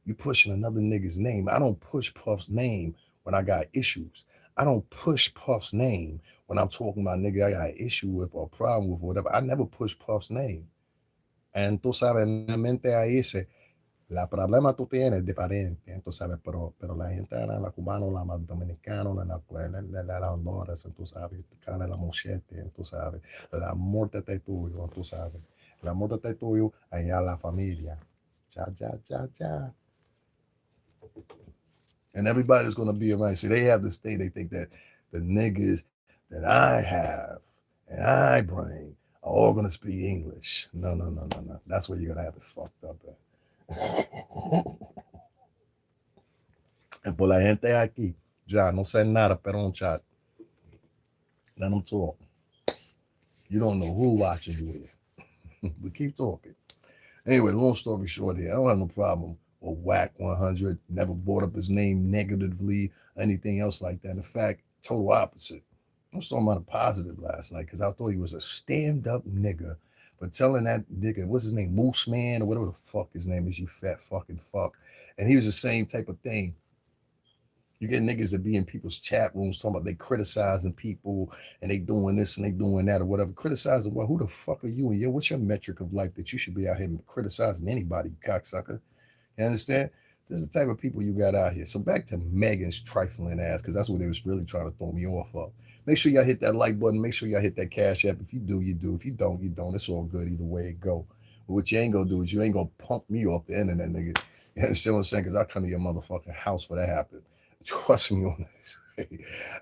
you pushing another nigga's name. I don't push Puff's name when I got issues. I don't push Puff's name when I'm talking about nigga I got an issue with or a problem with or whatever. I never push Puff's name. And tú sabes, mi mente ahí dice, la problema tú tienes diferente, tú sabes, pero la gente, la cubano, la dominicano, la honduras, tú sabes, cara la mochete, tú sabes, la muerte de tuyo, tú sabes, la muerte de tuyo, allá la familia. Ja. And everybody's gonna be around. See, they have this thing, they think that the niggas that I have and I bring are all gonna speak English. No. That's where you're gonna have it fucked up at. And por la gente aquí, ya no sé nada, pero un chat. Let them talk. You don't know who watching you here. But keep talking. Anyway, long story short here, I don't have no problem with Wack 100. Never brought up his name negatively, anything else like that. In fact, total opposite. I was talking about a positive last night because I thought he was a stand-up nigga. But telling that nigga, what's his name, Moose Man or whatever the fuck his name is, you fat fucking fuck. And he was the same type of thing. You get niggas that be in people's chat rooms talking about they criticizing people and they doing this and they doing that or whatever. Criticizing what? Who the fuck are you? And yo, what's your metric of life that you should be out here criticizing anybody, you cocksucker? You understand? This is the type of people you got out here. So back to Megan's trifling ass, because that's what they was really trying to throw me off of. Make sure y'all hit that like button. Make sure y'all hit that cash app. If you do, you do. If you don't, you don't. It's all good either way it go. But what you ain't gonna do is you ain't gonna pump me off the internet, nigga. You understand what I'm saying? Because I'll come to your motherfucking house for that happen. Trust me on this.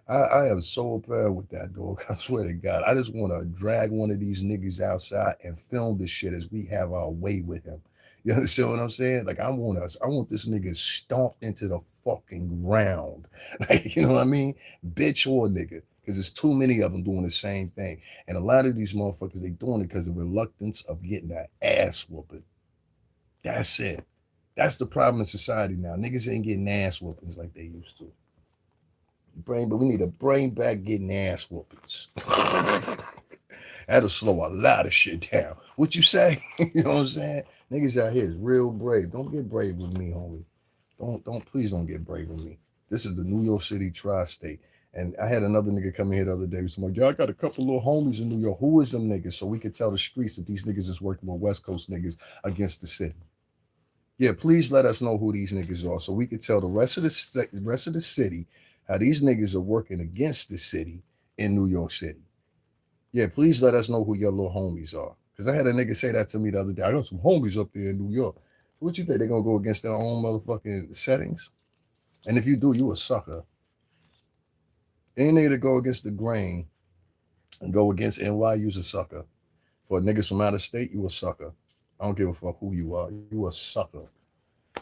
I am so bad with that, dog. I swear to God. I just want to drag one of these niggas outside and film this shit as we have our way with him. You understand what I'm saying? Like I want this nigga stomped into the fucking ground. Like, you know what I mean? Bitch or nigga. Because there's too many of them doing the same thing. And a lot of these motherfuckers, they doing it because of reluctance of getting that ass whooping. That's it. That's the problem in society now. Niggas ain't getting ass whoopings like they used to. But we need to bring back getting ass whoopings. That'll slow a lot of shit down. What you say? You know what I'm saying? Niggas out here is real brave. Don't get brave with me, homie. Please don't get brave with me. This is the New York City tri-state. And I had another nigga come in here the other day. He was like, "Yeah, I got a couple little homies in New York. Who is them niggas?" So we could tell the streets that these niggas is working with West Coast niggas against the city. Yeah, please let us know who these niggas are, so we could tell the rest of the city how these niggas are working against the city in New York City. Yeah, please let us know who your little homies are. Because I had a nigga say that to me the other day. I got some homies up there in New York. What you think? They gonna go against their own motherfucking settings? And if you do, you a sucker. Any nigga to go against the grain and go against NYU's a sucker. For niggas from out of state, you a sucker. I don't give a fuck who you are. You a sucker.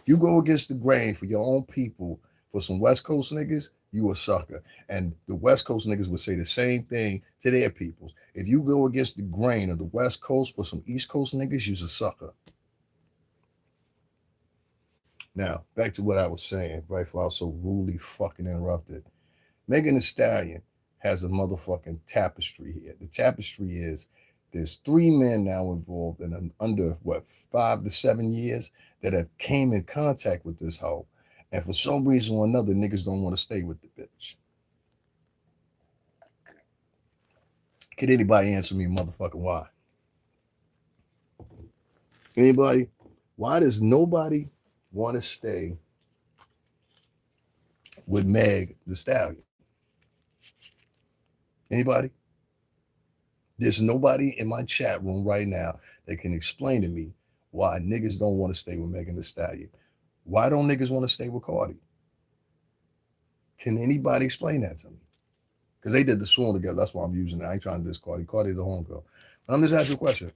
You go against the grain for your own people, for some West Coast niggas, you a sucker. And the West Coast niggas would say the same thing to their peoples. If you go against the grain of the West Coast for some East Coast niggas, you's a sucker. Now, back to what I was saying, right? For I was so rudely fucking interrupted. Megan Thee Stallion has a motherfucking tapestry here. The tapestry is there's three men now involved in under what 5 to 7 years that have came in contact with this hoe, and for some reason or another, niggas don't want to stay with the bitch. Can anybody answer me, motherfucking why? Anybody? Why does nobody want to stay with Meg the Stallion? Anybody? There's nobody in my chat room right now that can explain to me why niggas don't want to stay with Megan Thee Stallion. Why don't niggas want to stay with Cardi? Can anybody explain that to me? Because they did the song together. That's why I'm using it. I ain't trying to diss Cardi. Cardi's the homegirl. But I'm just asking you a question.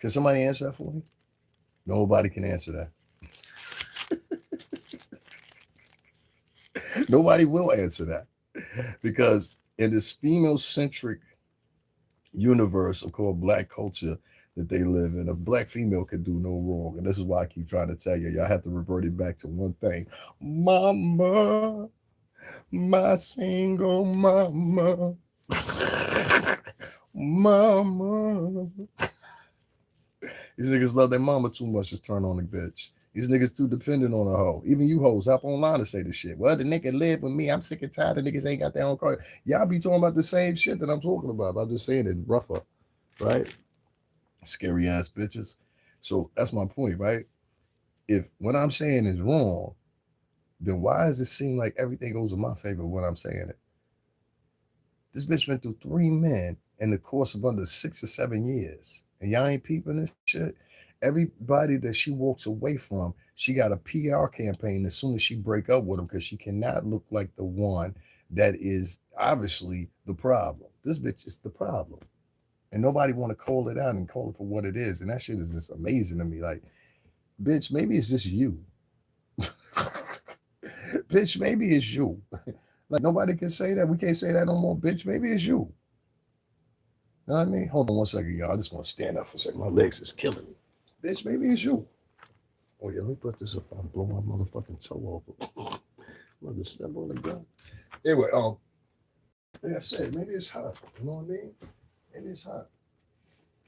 Can somebody answer that for me? Nobody can answer that. Nobody will answer that. Because in this female centric universe of called black culture that they live in, a black female could do no wrong. And this is why I keep trying to tell you, y'all have to revert it back to one thing. Mama, my single mama. Mama. These niggas love their mama too much to turn on the bitch. These niggas too dependent on a hoe. Even you hoes hop online to say this shit. Well, the nigga live with me. I'm sick and tired of niggas ain't got their own car. Y'all be talking about the same shit that I'm talking about. I'm just saying it's rougher, right? Scary ass bitches. So that's my point, right? If what I'm saying is wrong, then why does it seem like everything goes in my favor when I'm saying it? This bitch went through 3 men in the course of under 6 or 7 years. And y'all ain't peeping this shit. Everybody that she walks away from, she got a PR campaign as soon as she break up with him because she cannot look like the one that is obviously the problem. This bitch is the problem. And nobody want to call it out and call it for what it is. And that shit is just amazing to me. Like, bitch, maybe it's just you. Bitch, maybe it's you. Like, nobody can say that. We can't say that no more. Bitch, maybe it's you. You know what I mean? Hold on 1 second, y'all. I just want to stand up for a second. My legs is killing me. Bitch, maybe it's you. Oh, yeah, let me put this up. I'll blow my motherfucking toe off. I'm going to step on the ground. Anyway, like I said, maybe it's hot. You know what I mean? Maybe it's hot.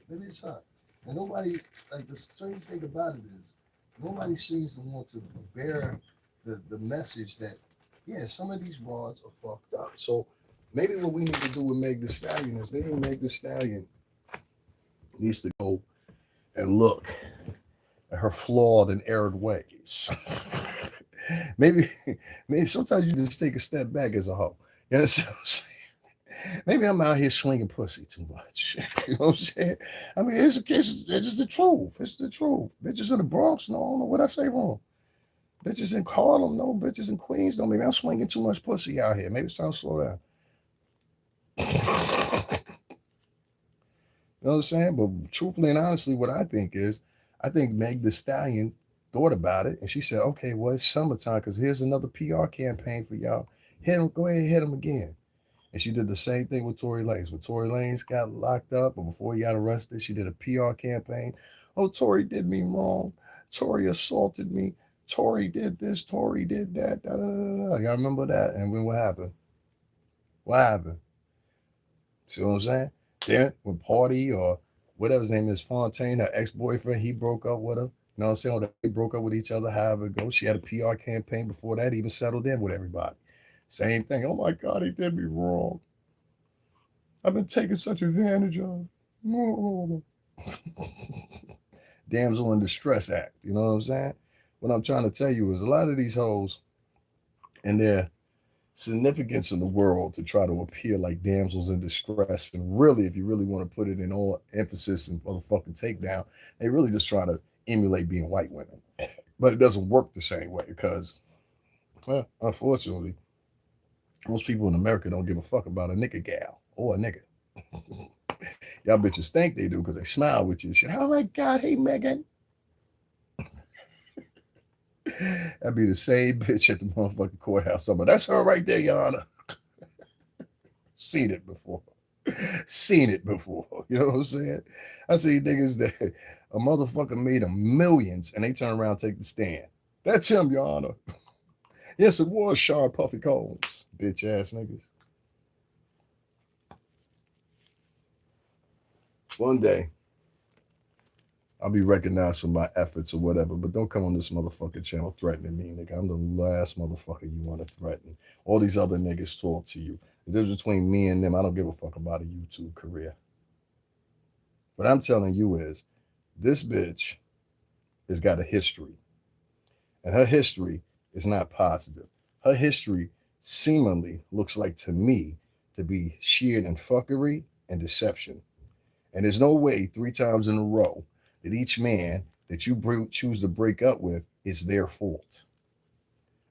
Maybe it's hot. And nobody, like, the strange thing about it is, nobody seems to want to bear the message that, yeah, some of these broads are fucked up. So maybe what we need to do with Meg the Stallion is maybe Meg the Stallion needs to go and look at her flawed and erred ways. maybe, maybe sometimes you just take a step back as a hoe. You know what I'm saying? Maybe I'm out here swinging pussy too much. You know what I'm saying? I mean, it's just the truth. It's the truth. Bitches in the Bronx, no, I don't know what I say wrong. Bitches in Harlem, no. Bitches in Queens, no. Maybe I'm swinging too much pussy out here. Maybe it's time to slow down. You know what I'm saying? But truthfully and honestly, what I think is, I think Meg the Stallion thought about it and she said, okay, well, it's summertime because here's another PR campaign for y'all. Hit him, go ahead and hit him again. And she did the same thing with Tory Lanez. When Tory Lanez got locked up, or before he got arrested, she did a PR campaign. Oh, Tory did me wrong. Tory assaulted me. Tory did this. Tory did that. Da, da, da, da. Y'all remember that? And then what happened? What happened? See what I'm saying? Then when Party or whatever his name is, Fontaine, her ex-boyfriend, he broke up with her. You know what I'm saying? Or they broke up with each other, however it goes. She had a PR campaign before that, even settled in with everybody. Same thing. Oh my God, he did me wrong. I've been taken such advantage of. Damsel in Distress Act. You know what I'm saying? What I'm trying to tell you is a lot of these hoes and their significance in the world to try to appear like damsels in distress. And really, if you really want to put it in all emphasis and motherfucking takedown, they really just try to emulate being white women. But it doesn't work the same way because, well, unfortunately, most people in America don't give a fuck about a nigga gal or a nigga. Y'all bitches think they do because they smile with you and shit. Oh my God, hey Megan. That'd be the same bitch at the motherfucking courthouse. But that's her right there, Your Honor. Seen it before. Seen it before. You know what I'm saying? I see niggas that a motherfucker made them millions and they turn around and take the stand. That's him, Your Honor. Yes, it was Sean Puffy Combs. Bitch ass niggas. One day, I'll be recognized for my efforts or whatever, but don't come on this motherfucking channel threatening me, nigga. I'm the last motherfucker you want to threaten. All these other niggas talk to you. The difference between me and them, I don't give a fuck about a YouTube career. What I'm telling you is, this bitch has got a history. And her history is not positive. Her history seemingly looks like to me to be sheer and fuckery and deception. And there's no way 3 times in a row that each man that you choose to break up with is their fault.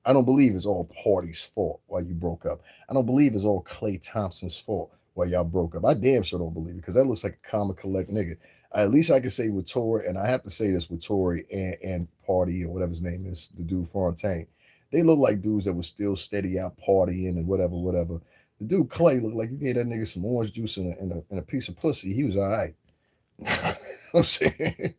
I don't believe it's all Party's fault why you broke up. I don't believe it's all Klay Thompson's fault why y'all broke up. I damn sure don't believe it because that looks like a common collect nigga. At least I can say with Tory, and I have to say this with Tory and Party or whatever his name is, the dude Fontaine. They look like dudes that was still steady out partying and whatever. The dude Klay looked like you gave that nigga some orange juice and a piece of pussy. He was all right. I'm saying,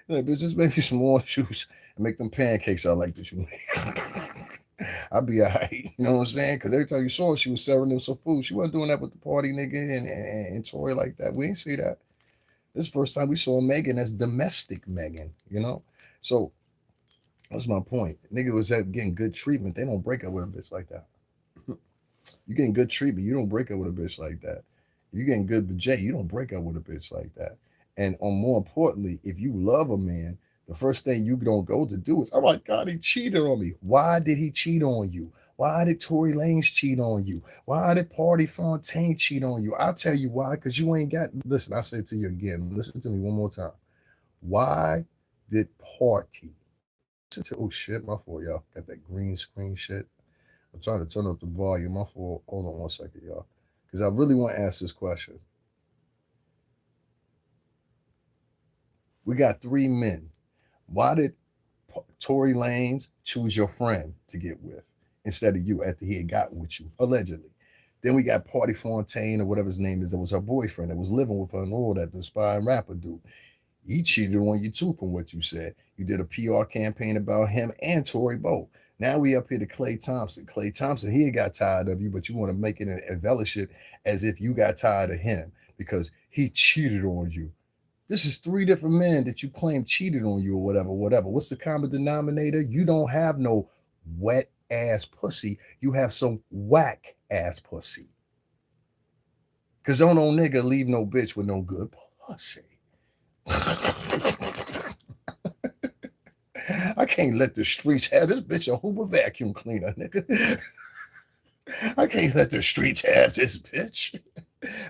like, bitch, just make me some orange juice and make them pancakes I like that you make. I'll be all right. You know what I'm saying? Because every time you saw her, she was serving them some food. She wasn't doing that with the Party nigga and Tory like that. We ain't see that. This is the first time we saw Megan as domestic Megan, you know? So that's my point. Nigga was getting good treatment. They don't break up with a bitch like that. You getting good treatment. You don't break up with a bitch like that. You getting good vajay. You don't break up with a bitch like that. And more importantly, if you love a man, the first thing you don't go to do is, oh my God, he cheated on me. Why did he cheat on you? Why did Tory Lanez cheat on you? Why did Party Fontaine cheat on you? I'll tell you why, because you ain't got, listen, I say it to you again. Listen to me one more time. Why did Party, listen to, oh shit, my fault, y'all. Got that green screen shit. I'm trying to turn up the volume. My fault. Hold on 1 second, y'all. Because I really want to ask this question. We got 3 men. Why did Tory Lanez choose your friend to get with instead of you after he had gotten with you, allegedly? Then we got Party Fontaine or whatever his name is. That was her boyfriend that was living with her and all that, the aspiring rapper dude. He cheated on you too, from what you said. You did a PR campaign about him and Tory both. Now we up here to Klay Thompson. Klay Thompson, he got tired of you, but you want to make it and embellish it as if you got tired of him because he cheated on you. This is 3 different men that you claim cheated on you or whatever. What's the common denominator? You don't have no wet ass pussy. You have some whack ass pussy. Cause don't no nigga leave no bitch with no good pussy. I can't let the streets have this bitch a Hoover vacuum cleaner, nigga. I can't let the streets have this bitch.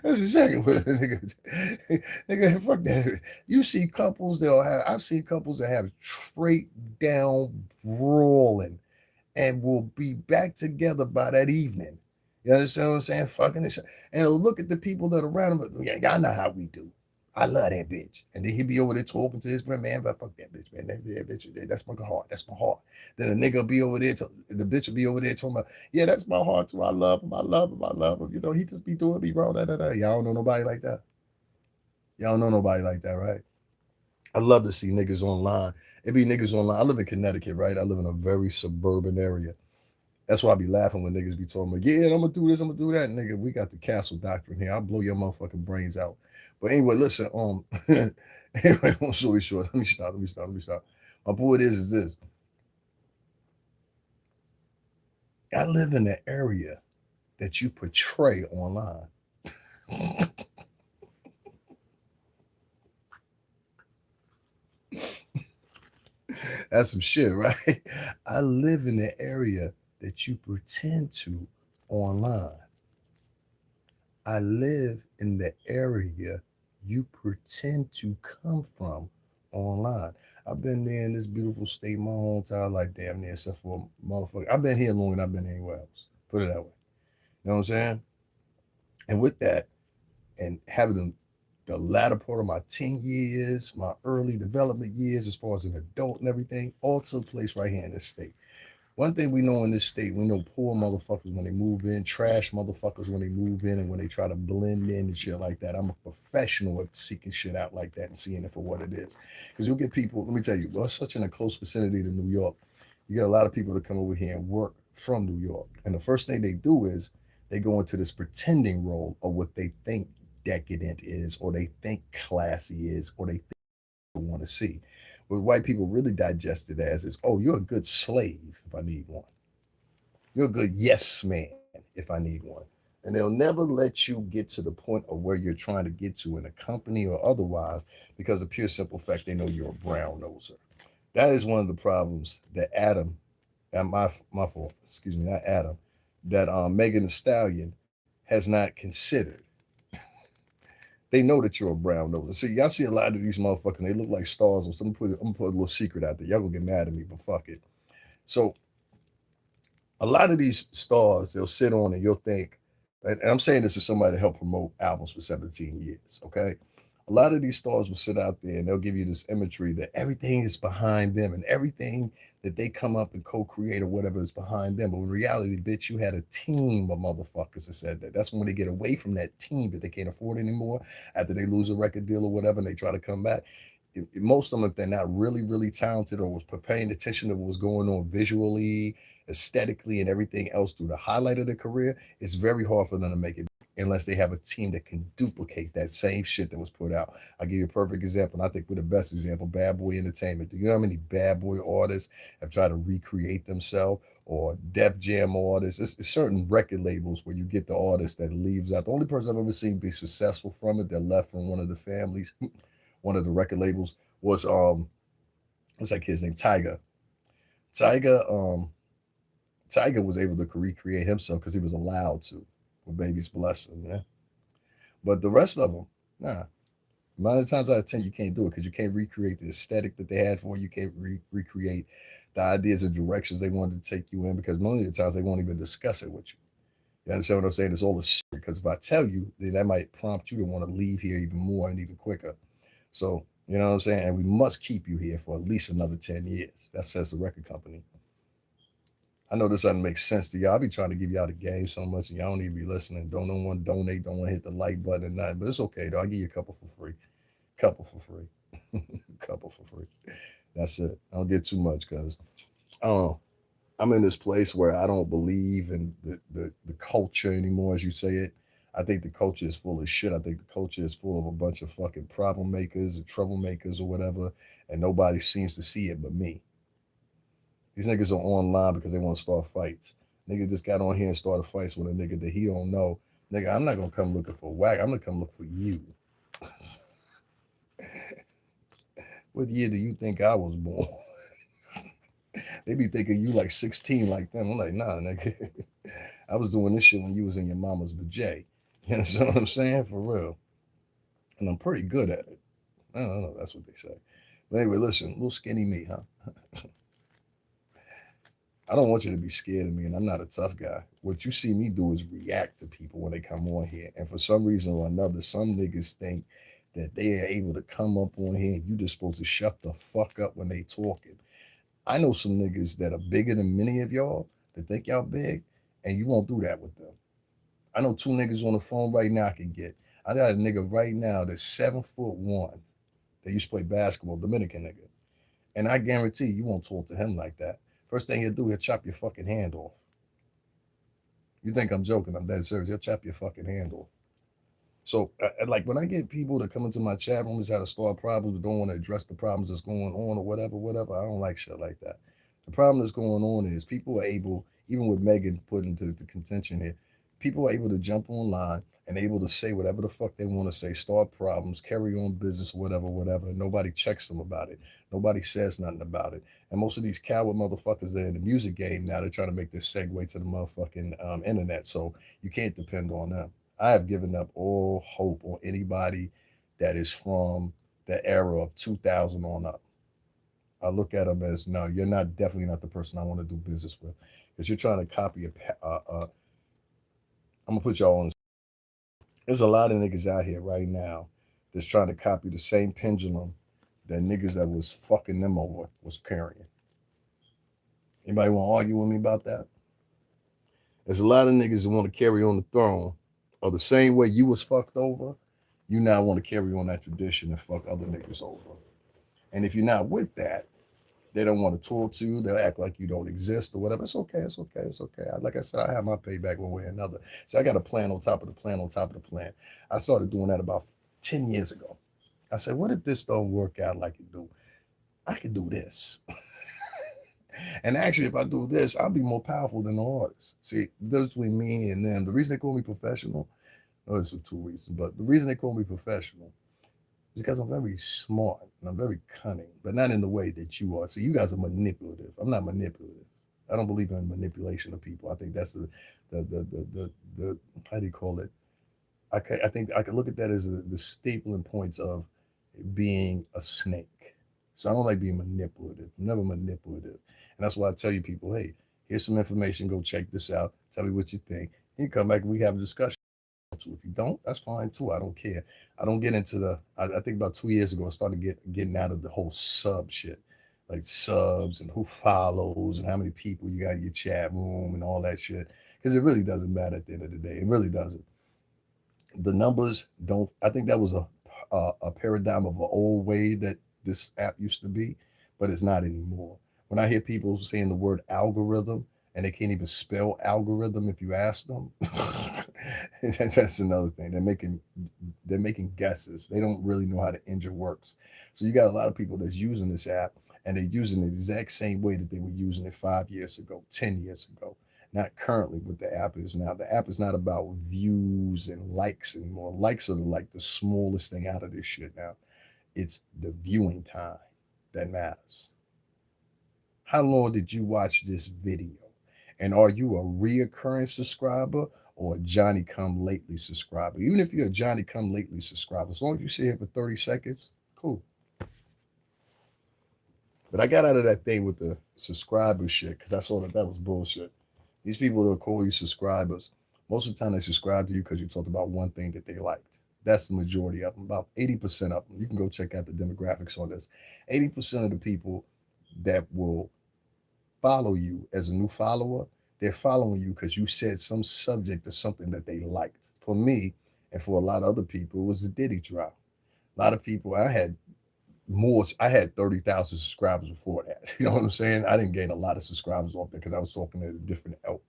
That's exactly what a nigga, fuck that. You see couples that'll have, I've seen couples that have straight down brawling and will be back together by that evening. You understand what I'm saying? Fucking and shit. And he'll look at the people that are around him, yeah, y'all know how we do. I love that bitch. And then he'll be over there talking to his friend, man, but fuck that bitch, man. That bitch, that's my heart. That's my heart. Then a nigga will be over there, the bitch will be over there talking about, yeah, that's my heart too. I love him. I love him. I love him. You know, he just be doing me wrong. Y'all don't know nobody like that. Y'all don't know nobody like that, right? I love to see niggas online. It be niggas online. I live in Connecticut, right? I live in a very suburban area. That's why I be laughing when niggas be talking about, yeah, I'm gonna do this, I'm gonna do that. Nigga, we got the castle doctrine here. I'll blow your motherfucking brains out. But anyway, listen, anyway, long story short, let me stop. My point is this. I live in the area that you portray online. That's some shit, right? I live in the area that you pretend to online. I live in the area you pretend to come from online. I've been there in this beautiful state my whole entire life, damn near, except for a motherfucker. I've been here longer than I've been anywhere else. Put it that way. You know what I'm saying? And with that, and having the latter part of my teen years, my early development years, as far as an adult and everything, all took place right here in this state. One thing we know in this state, we know poor motherfuckers when they move in, trash motherfuckers when they move in, and when they try to blend in and shit like that. I'm a professional at seeking shit out like that and seeing it for what it is. Because you'll get people, let me tell you, well, it's such in a close vicinity to New York. You get a lot of people that come over here and work from New York. And the first thing they do is they go into this pretending role of what they think decadent is, or they think classy is, or they think they want to see. What white people really digest it as is, oh, you're a good slave if I need one. You're a good yes man if I need one. And they'll never let you get to the point of where you're trying to get to in a company or otherwise because of pure simple fact they know you're a brown noser. That is one of the problems that Adam, and my fault, excuse me, not Adam, that Megan Thee Stallion has not considered. They know that you're a brown noser. So y'all see a lot of these motherfuckers, they look like stars. So I'm gonna put a little secret out there. Y'all gonna get mad at me, but fuck it. So a lot of these stars, they'll sit on and you'll think, and I'm saying this as somebody that helped promote albums for 17 years, okay? A lot of these stars will sit out there and they'll give you this imagery that everything is behind them and everything that they come up and co-create or whatever is behind them. But in reality, bitch, you had a team of motherfuckers that said that. That's when they get away from that team that they can't afford anymore after they lose a record deal or whatever and they try to come back. Most of them, if they're not really, really talented or was paying attention to what was going on visually, aesthetically, and everything else through the highlight of their career, it's very hard for them to make it unless they have a team that can duplicate that same shit that was put out. I'll give you a perfect example, and I think we're the best example, Bad Boy Entertainment. Do you know how many Bad Boy artists have tried to recreate themselves, or Def Jam artists? It's certain record labels where you get the artist that leaves out. The only person I've ever seen be successful from it that left from one of the families, one of the record labels, was what's that kid's name? Tiger. Tiger, Tiger was able to recreate himself because he was allowed to with Baby's Blessing, yeah. But the rest of them, nah. A lot of times out of 10, you can't do it because you can't recreate the aesthetic that they had for you. You can't recreate the ideas and directions they wanted to take you in because many of the times they won't even discuss it with you. You understand what I'm saying? It's all a secret because if I tell you, then that might prompt you to want to leave here even more and even quicker. So, you know what I'm saying? And we must keep you here for at least another 10 years. That says the record company. I know this doesn't make sense to y'all. I be trying to give y'all the game so much, and y'all don't even be listening. Don't want to donate. Don't want to hit the like button and nothing. But it's okay though. I'll give you a couple for free. Couple for free. Couple for free. That's it. I don't get too much because I don't know. I'm in this place where I don't believe in the culture anymore, as you say it. I think the culture is full of shit. I think the culture is full of a bunch of fucking problem makers and troublemakers or whatever, and nobody seems to see it but me. These niggas are online because they want to start fights. Nigga just got on here and started fights with a nigga that he don't know. Nigga, I'm not gonna come looking for Wack. I'm gonna come look for you. What year do you think I was born? They be thinking you like 16 like them. I'm like, nah, nigga. I was doing this shit when you was in your mama's vajay. You know what I'm saying? For real. And I'm pretty good at it. I don't know. That's what they say. But anyway, listen, little skinny me, huh? I don't want you to be scared of me, and I'm not a tough guy. What you see me do is react to people when they come on here. And for some reason or another, some niggas think that they are able to come up on here and you just supposed to shut the fuck up when they talking. I know some niggas that are bigger than many of y'all that think y'all big, and you won't do that with them. I know two niggas on the phone right now I can get. I got a nigga right now that's 7'1" that used to play basketball, Dominican nigga. And I guarantee you won't talk to him like that. First thing he'll do, he'll chop your fucking hand off. You think I'm joking? I'm dead serious. He'll chop your fucking hand off. So, like, when I get people that come into my chat rooms how to start problems, don't want to address the problems that's going on or whatever, I don't like shit like that. The problem that's going on is people are able, even with Megan put into the contention here, people are able to jump online and able to say whatever the fuck they want to say, start problems, carry on business, whatever. Nobody checks them about it. Nobody says nothing about it. And most of these coward motherfuckers that are in the music game now, they're trying to make this segue to the motherfucking internet. So you can't depend on them. I have given up all hope on anybody that is from the era of 2000 on up. I look at them as, no, you're not, definitely not the person I want to do business with, because you're trying to copy I'm gonna put y'all on. There's a lot of niggas out here right now that's trying to copy the same pendulum that niggas that was fucking them over was carrying. Anybody want to argue with me about that? There's a lot of niggas that want to carry on the throne of the same way you was fucked over. You now want to carry on that tradition and fuck other niggas over. And if you're not with that, they don't want to talk to you. They'll act like you don't exist or whatever. It's okay. It's okay. It's okay. Like I said, I have my payback one way or another. So I got a plan on top of the plan on top of the plan. I started doing that about 10 years ago. I said, what if this don't work out like it do? I could do this. And actually, if I do this, I'll be more powerful than the artist. See, the difference between me and them, the reason they call me professional, oh, it's for two reasons, but the reason they call me professional is because I'm very smart and I'm very cunning, but not in the way that you are. See, you guys are manipulative. I'm not manipulative. I don't believe in manipulation of people. I think that's the how do you call it? I think I could look at that as the stapling points of being a snake. So I don't like being manipulative. I'm never manipulative. And that's why I tell you people, hey, here's some information. Go check this out. Tell me what you think. You come back and we have a discussion. If you don't, that's fine too. I don't care. I don't get into I think about 2 years ago, I started getting out of the whole sub shit, like subs and who follows and how many people you got in your chat room and all that shit. Because it really doesn't matter at the end of the day. It really doesn't. The numbers don't. I think that was a paradigm of an old way that this app used to be, but it's not anymore. When I hear people saying the word algorithm and they can't even spell algorithm if you ask them, that's another thing. They're making guesses. They don't really know how the engine works. So you got a lot of people that's using this app and they're using it the exact same way that they were using it 5 years ago, 10 years ago. Not currently what the app is now. The app is not about views and likes anymore. Likes are like the smallest thing out of this shit now. It's the viewing time that matters. How long did you watch this video? And are you a reoccurring subscriber or a Johnny come lately subscriber? Even if you're a Johnny come lately subscriber, as long as you sit here for 30 seconds, cool. But I got out of that thing with the subscriber shit because I saw that was bullshit. These people that call you subscribers, most of the time they subscribe to you because you talked about one thing that they liked. That's the majority of them, about 80% of them. You can go check out the demographics on this. 80% of the people that will follow you as a new follower, they're following you because you said some subject or something that they liked. For me, and for a lot of other people, it was the Diddy trial. A lot of people, I had 30,000 subscribers before that. You know what I'm saying? I didn't gain a lot of subscribers off there because I was talking to a different elk.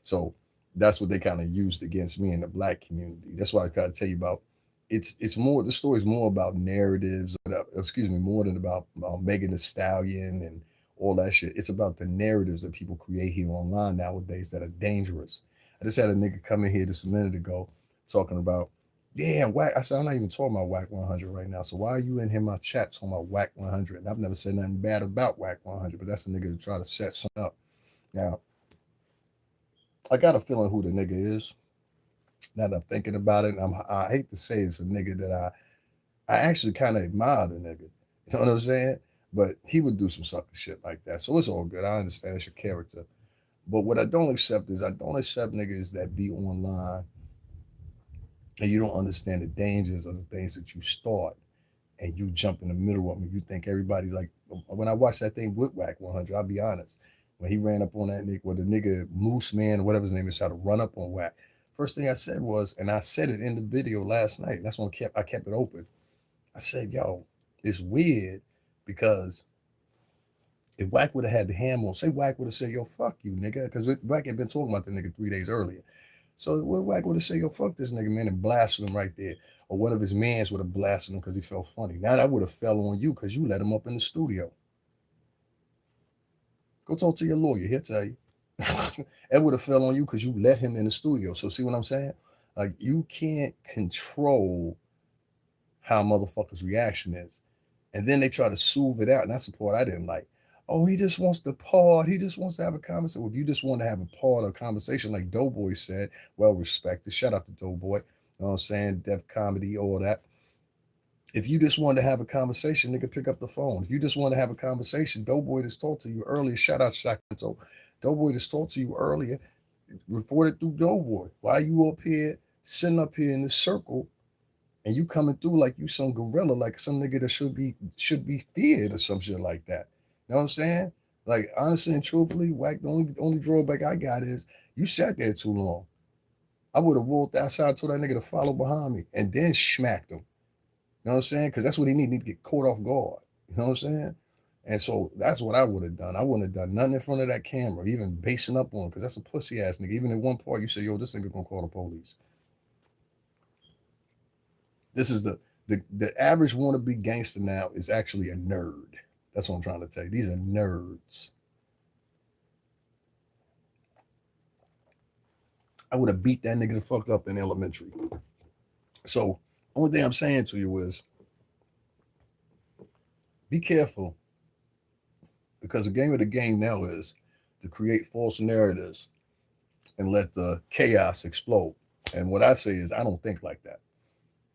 So that's what they kind of used against me in the black community. That's why I try to tell you about it's more the story's more about narratives, excuse me, more than about Megan Thee Stallion and all that shit. It's about the narratives that people create here online nowadays that are dangerous. I just had a nigga come in here just a minute ago talking about, yeah, Wack. I said, I'm not even talking about Wack 100 right now. So why are you in here my chat talking about Wack 100? And I've never said nothing bad about Wack 100, but that's a nigga to try to set something up. Now, I got a feeling who the nigga is. Now that I'm thinking about it, I hate to say it's a nigga that I actually kind of admire the nigga. You know what I'm saying? But he would do some sucker shit like that. So it's all good. I understand it's your character. But what I don't accept is I don't accept niggas that be online and you don't understand the dangers of the things that you start and you jump in the middle of them. You think everybody's like, when I watched that thing with Wack 100, I'll be honest. When he ran up on that nigga, with the nigga Moose Man, or whatever his name is, tried to run up on Wack. First thing I said was, and I said it in the video last night, and that's when I kept it open. I said, yo, it's weird because If Wack would have had the hammer on, say Wack would have said, yo, fuck you, nigga, because Wack had been talking about the nigga 3 days earlier. So Wack would have said, yo, fuck this nigga, man, and blasted him right there. Or one of his mans would have blasted him because he felt funny. Now that would have fell on you because you let him up in the studio. Go talk to your lawyer. He'll tell you. That would have fell on you because you let him in the studio. So see what I'm saying? Like you can't control how motherfuckers' reaction is. And then they try to soothe it out. And that's the part I didn't like. Oh, he just wants to part. He just wants to have a conversation. Well, if you just want to have a part of a conversation, like Doughboy said, well respected. Shout out to Doughboy. You know what I'm saying? Def comedy, all that. If you just wanted to have a conversation, nigga, pick up the phone. If you just want to have a conversation, Doughboy just talked to you earlier. Shout out Sacramento. Doughboy just talked to you earlier. Report it through Doughboy. Why you up here, sitting up here in this circle, and you coming through like you some gorilla, like some nigga that should be feared or some shit like that. You know what I'm saying? Like honestly and truthfully, Wack, the only drawback I got is you sat there too long. I would have walked outside, told that nigga to follow behind me, and then smacked him. You know what I'm saying? Because that's what he need to get caught off guard. You know what I'm saying? And so that's what I would have done. I wouldn't have done nothing in front of that camera, even basing up on, because that's a pussy ass nigga. Even at one part, you say, yo, this nigga gonna call the police. This is the average wannabe gangster now is actually a nerd. That's what I'm trying to tell you. These are nerds. I would have beat that nigga the fuck up in elementary. So only thing I'm saying to you is be careful because the game of the game now is to create false narratives and let the chaos explode. And what I say is I don't think like that.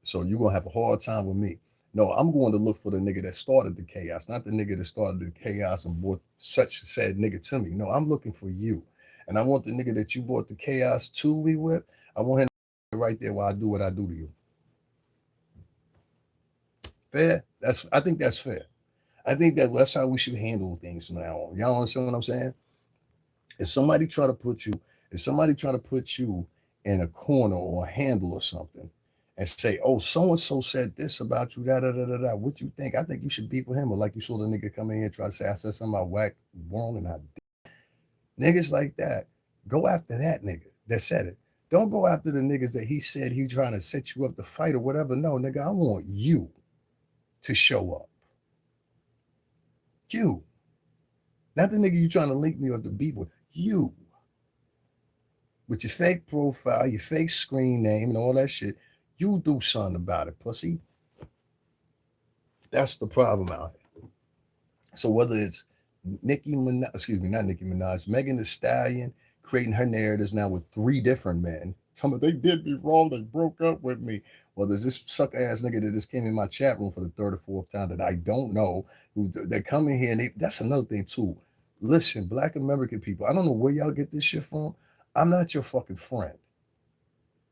So you're gonna have a hard time with me. No, I'm going to look for the nigga that started the chaos, not the nigga that started the chaos and brought such said nigga to me. No, I'm looking for you. And I want the nigga that you brought the chaos to me with, I want him right there while I do what I do to you. Fair? I think that's fair. I think that's how we should handle things from now on. Y'all understand what I'm saying? If somebody try to put you, if somebody try to put you in a corner or a handle or something, and say, "Oh, so and so said this about you," da da da da da. What you think? I think you should beef with him. Or like you saw the nigga come in here and try to say I said something about Wack wrong and I did. Niggas like that, go after that nigga that said it. Don't go after the niggas that he said he trying to set you up to fight or whatever. No, nigga, I want you to show up. You. Not the nigga you trying to link me up to beef with. You. With your fake profile, your fake screen name, and all that shit. You do something about it, pussy. That's the problem out here. So whether it's Nicki Minaj, excuse me, not Nicki Minaj, Megan Thee Stallion creating her narratives now with 3 different men. Tell me they did me wrong, they broke up with me. Well, there's this sucker ass nigga that just came in my chat room for the third or fourth time that I don't know. Who they come in here and that's another thing too. Listen, Black American people, I don't know where y'all get this shit from. I'm not your fucking friend.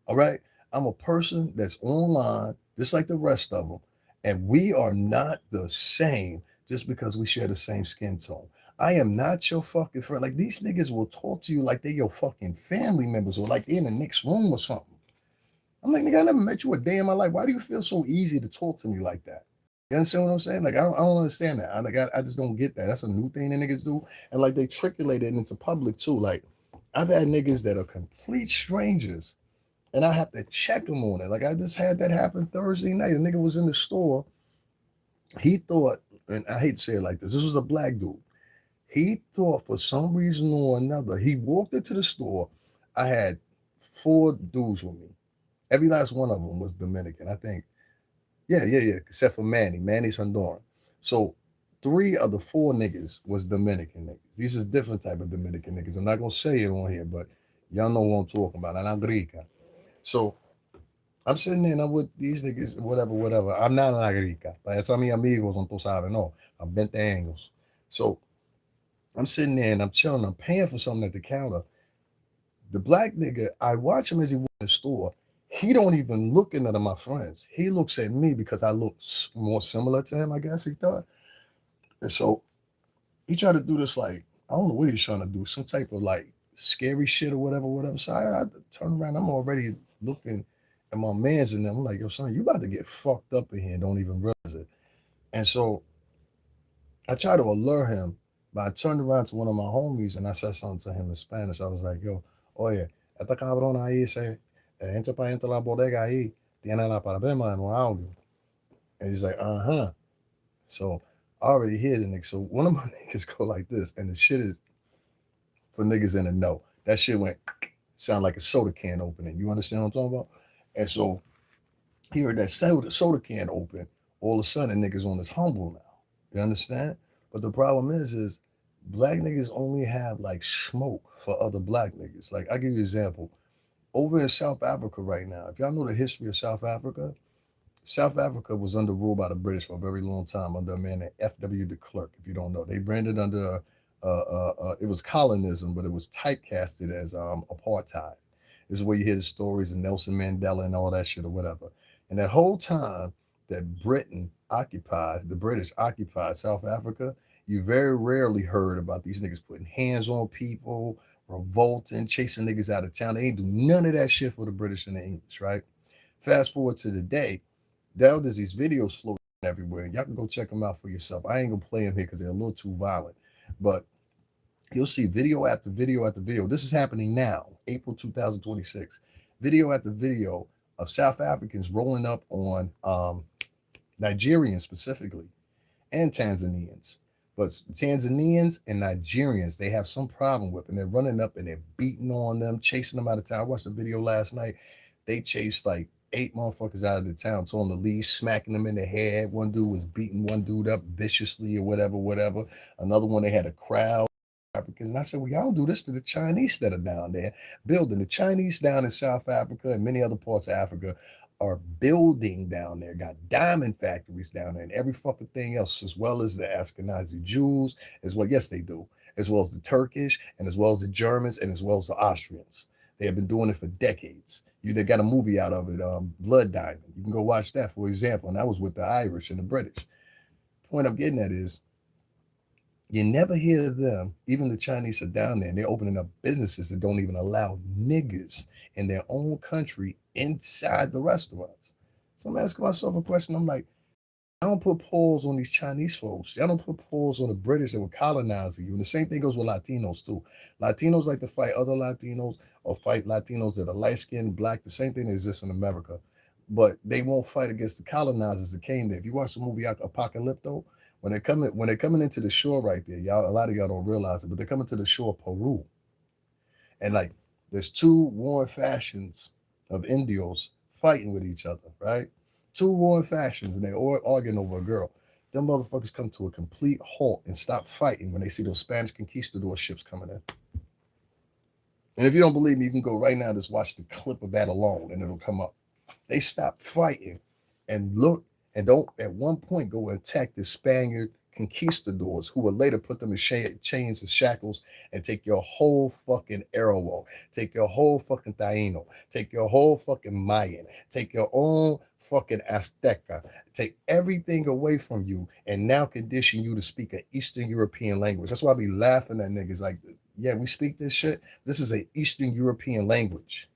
All right? I'm a person that's online, just like the rest of them. And we are not the same just because we share the same skin tone. I am not your fucking friend. Like these niggas will talk to you like they're your fucking family members or like they're in the next room or something. I'm like, nigga, I never met you a day in my life. Why do you feel so easy to talk to me like that? You understand what I'm saying? Like, I don't understand that. I just don't get that. That's a new thing that niggas do. And like, they triculate it into public too. Like, I've had niggas that are complete strangers and I have to check them on it. Like I just had that happen Thursday night. A nigga was in the store. He thought, and I hate to say it like this was a black dude. He thought for some reason or another, he walked into the store. I had 4 dudes with me. Every last one of them was Dominican. I think, yeah, except for Manny. Manny's Honduran. So 3 of the 4 niggas was Dominican niggas. These is different type of Dominican niggas. I'm not gonna say it on here, but y'all know what I'm talking about. And I'm Rica. So I'm sitting there and I'm with these niggas, whatever, whatever. I'm not an agrica. That's a mis amigos, on tu sabes, no. I'm 20 años. So I'm sitting there and I'm chilling. I'm paying for something at the counter. The black nigga, I watch him as he walks in the store. He don't even look at none of my friends. He looks at me because I look more similar to him, I guess he thought. And so he tried to do this like, I don't know what he's trying to do, some type of like scary shit or whatever, whatever. So I turn around, I'm already looking at my mans in them. I'm like, yo, son, you about to get fucked up in here and don't even realize it. And so I try to alert him, But I turned around to one of my homies and I said something to him in Spanish. I was like, yo, oye, esta cabrona ahí se entra para entre la bodega ahí, tiene la parabema en un audio. And he's like, uh-huh. So I already hear the nigga. So one of my niggas go like this, and the shit is for niggas in the know. That shit went sound like a soda can opening. You understand what I'm talking about? And so he heard that soda can open. All of a sudden, niggas on this humble now. You understand? But the problem is black niggas only have like smoke for other black niggas. Like I give you an example. Over in South Africa right now, if y'all know the history of South Africa was under rule by the British for a very long time under a man named F.W. de Klerk. If you don't know, they branded under it was colonism, but it was typecasted as apartheid. This is where you hear the stories of Nelson Mandela and all that shit or whatever. And that whole time that the British occupied South Africa, you very rarely heard about these niggas putting hands on people, revolting, chasing niggas out of town. They ain't do none of that shit for the British and the English, right? Fast forward to the day, there's these videos floating everywhere. Y'all can go check them out for yourself. I ain't gonna play them here because they're a little too violent. But you'll see video after video after video. This is happening now, April 2026. Video after video of South Africans rolling up on Nigerians specifically and Tanzanians. But Tanzanians and Nigerians, they have some problem with, and they're running up and they're beating on them, chasing them out of town. I watched the video last night. They chased like 8 motherfuckers out of the town, told them to leave, smacking them in the head. One dude was beating one dude up viciously or whatever. Another one, they had a crowd. Africans. And I said, well, y'all don't do this to the Chinese that are down there building. The Chinese down in South Africa and many other parts of Africa are building down there, got diamond factories down there and every fucking thing else, as well as the Ashkenazi Jews, as well. Yes, they do, as well as the Turkish and as well as the Germans and as well as the Austrians. They have been doing it for decades. They got a movie out of it, Blood Diamond. You can go watch that, for example. And that was with the Irish and the British. Point I'm getting at is you never hear them, even the Chinese are down there and they're opening up businesses that don't even allow niggas in their own country inside the restaurants. So I'm asking myself a question. I'm like, I don't put pause on these Chinese folks. I don't put pause on the British that were colonizing you. And the same thing goes with Latinos too. Latinos like to fight other Latinos or fight Latinos that are light skinned, black. The same thing exists in America. But they won't fight against the colonizers that came there. If you watch the movie Apocalypto, when they're coming into the shore right there, y'all, a lot of y'all don't realize it, but they're coming to the shore of Peru. And like there's two warring factions of Indios fighting with each other, right? Two warring factions, and they're all arguing over a girl. Them motherfuckers come to a complete halt and stop fighting when they see those Spanish conquistador ships coming in. And if you don't believe me, you can go right now, just watch the clip of that alone, and it'll come up. They stop fighting and look and don't at one point go attack the Spaniard conquistadors who will later put them in chains and shackles and take your whole fucking Arawak, take your whole fucking Taino, take your whole fucking Mayan, take your own fucking Azteca, take everything away from you and now condition you to speak an Eastern European language. That's why I be laughing at niggas like, yeah, we speak this shit. This is an Eastern European language.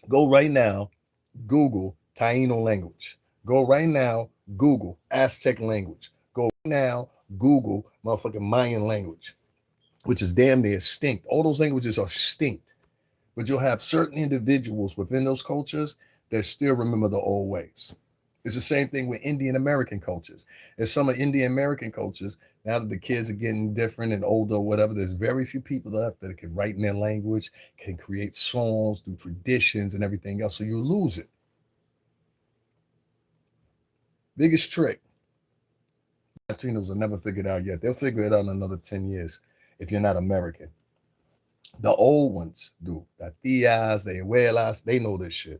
Go right now, Google Taino language. Go right now, Google Aztec language. Go right now, Google motherfucking Mayan language, which is damn near extinct. All those languages are extinct. But you'll have certain individuals within those cultures that still remember the old ways. It's the same thing with Indian American cultures. There's some of Indian American cultures, now that the kids are getting different and older or whatever, there's very few people left that can write in their language, can create songs, do traditions and everything else. So you lose it. Biggest trick Latinos have never figured out yet. They'll figure it out in another 10 years if you're not American. The old ones do. The tias, the abuelas, they know this shit.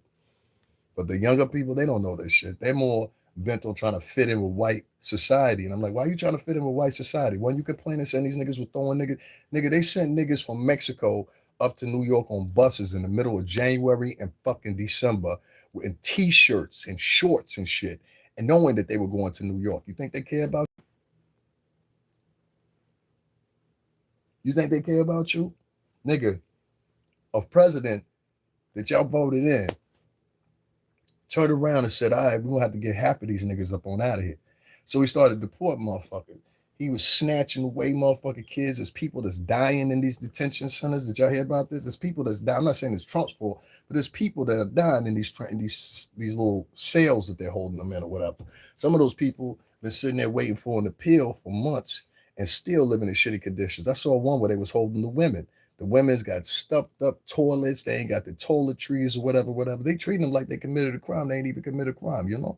But the younger people, they don't know this shit. They're more bent on trying to fit in with white society. And I'm like, why are you trying to fit in with white society? When you complain and saying these niggas were throwing nigga, they sent niggas from Mexico up to New York on buses in the middle of January and fucking December in t-shirts and shorts and shit, and knowing that they were going to New York. You think they care about you? You think they care about you? Nigga, a president that y'all voted in turned around and said, all right, we're going to have to get half of these niggas up on out of here. So he started deporting motherfuckers. He was snatching away motherfucking kids. There's people that's dying in these detention centers. Did y'all hear about this? There's people that's dying. I'm not saying it's Trump's fault, but there's people that are dying in these little cells that they're holding them in or whatever. Some of those people been sitting there waiting for an appeal for months and still living in shitty conditions. I saw one where they was holding the women. The women's got stuffed up toilets. They ain't got the toiletries or whatever, whatever. They treating them like they committed a crime. They ain't even committed a crime, you know?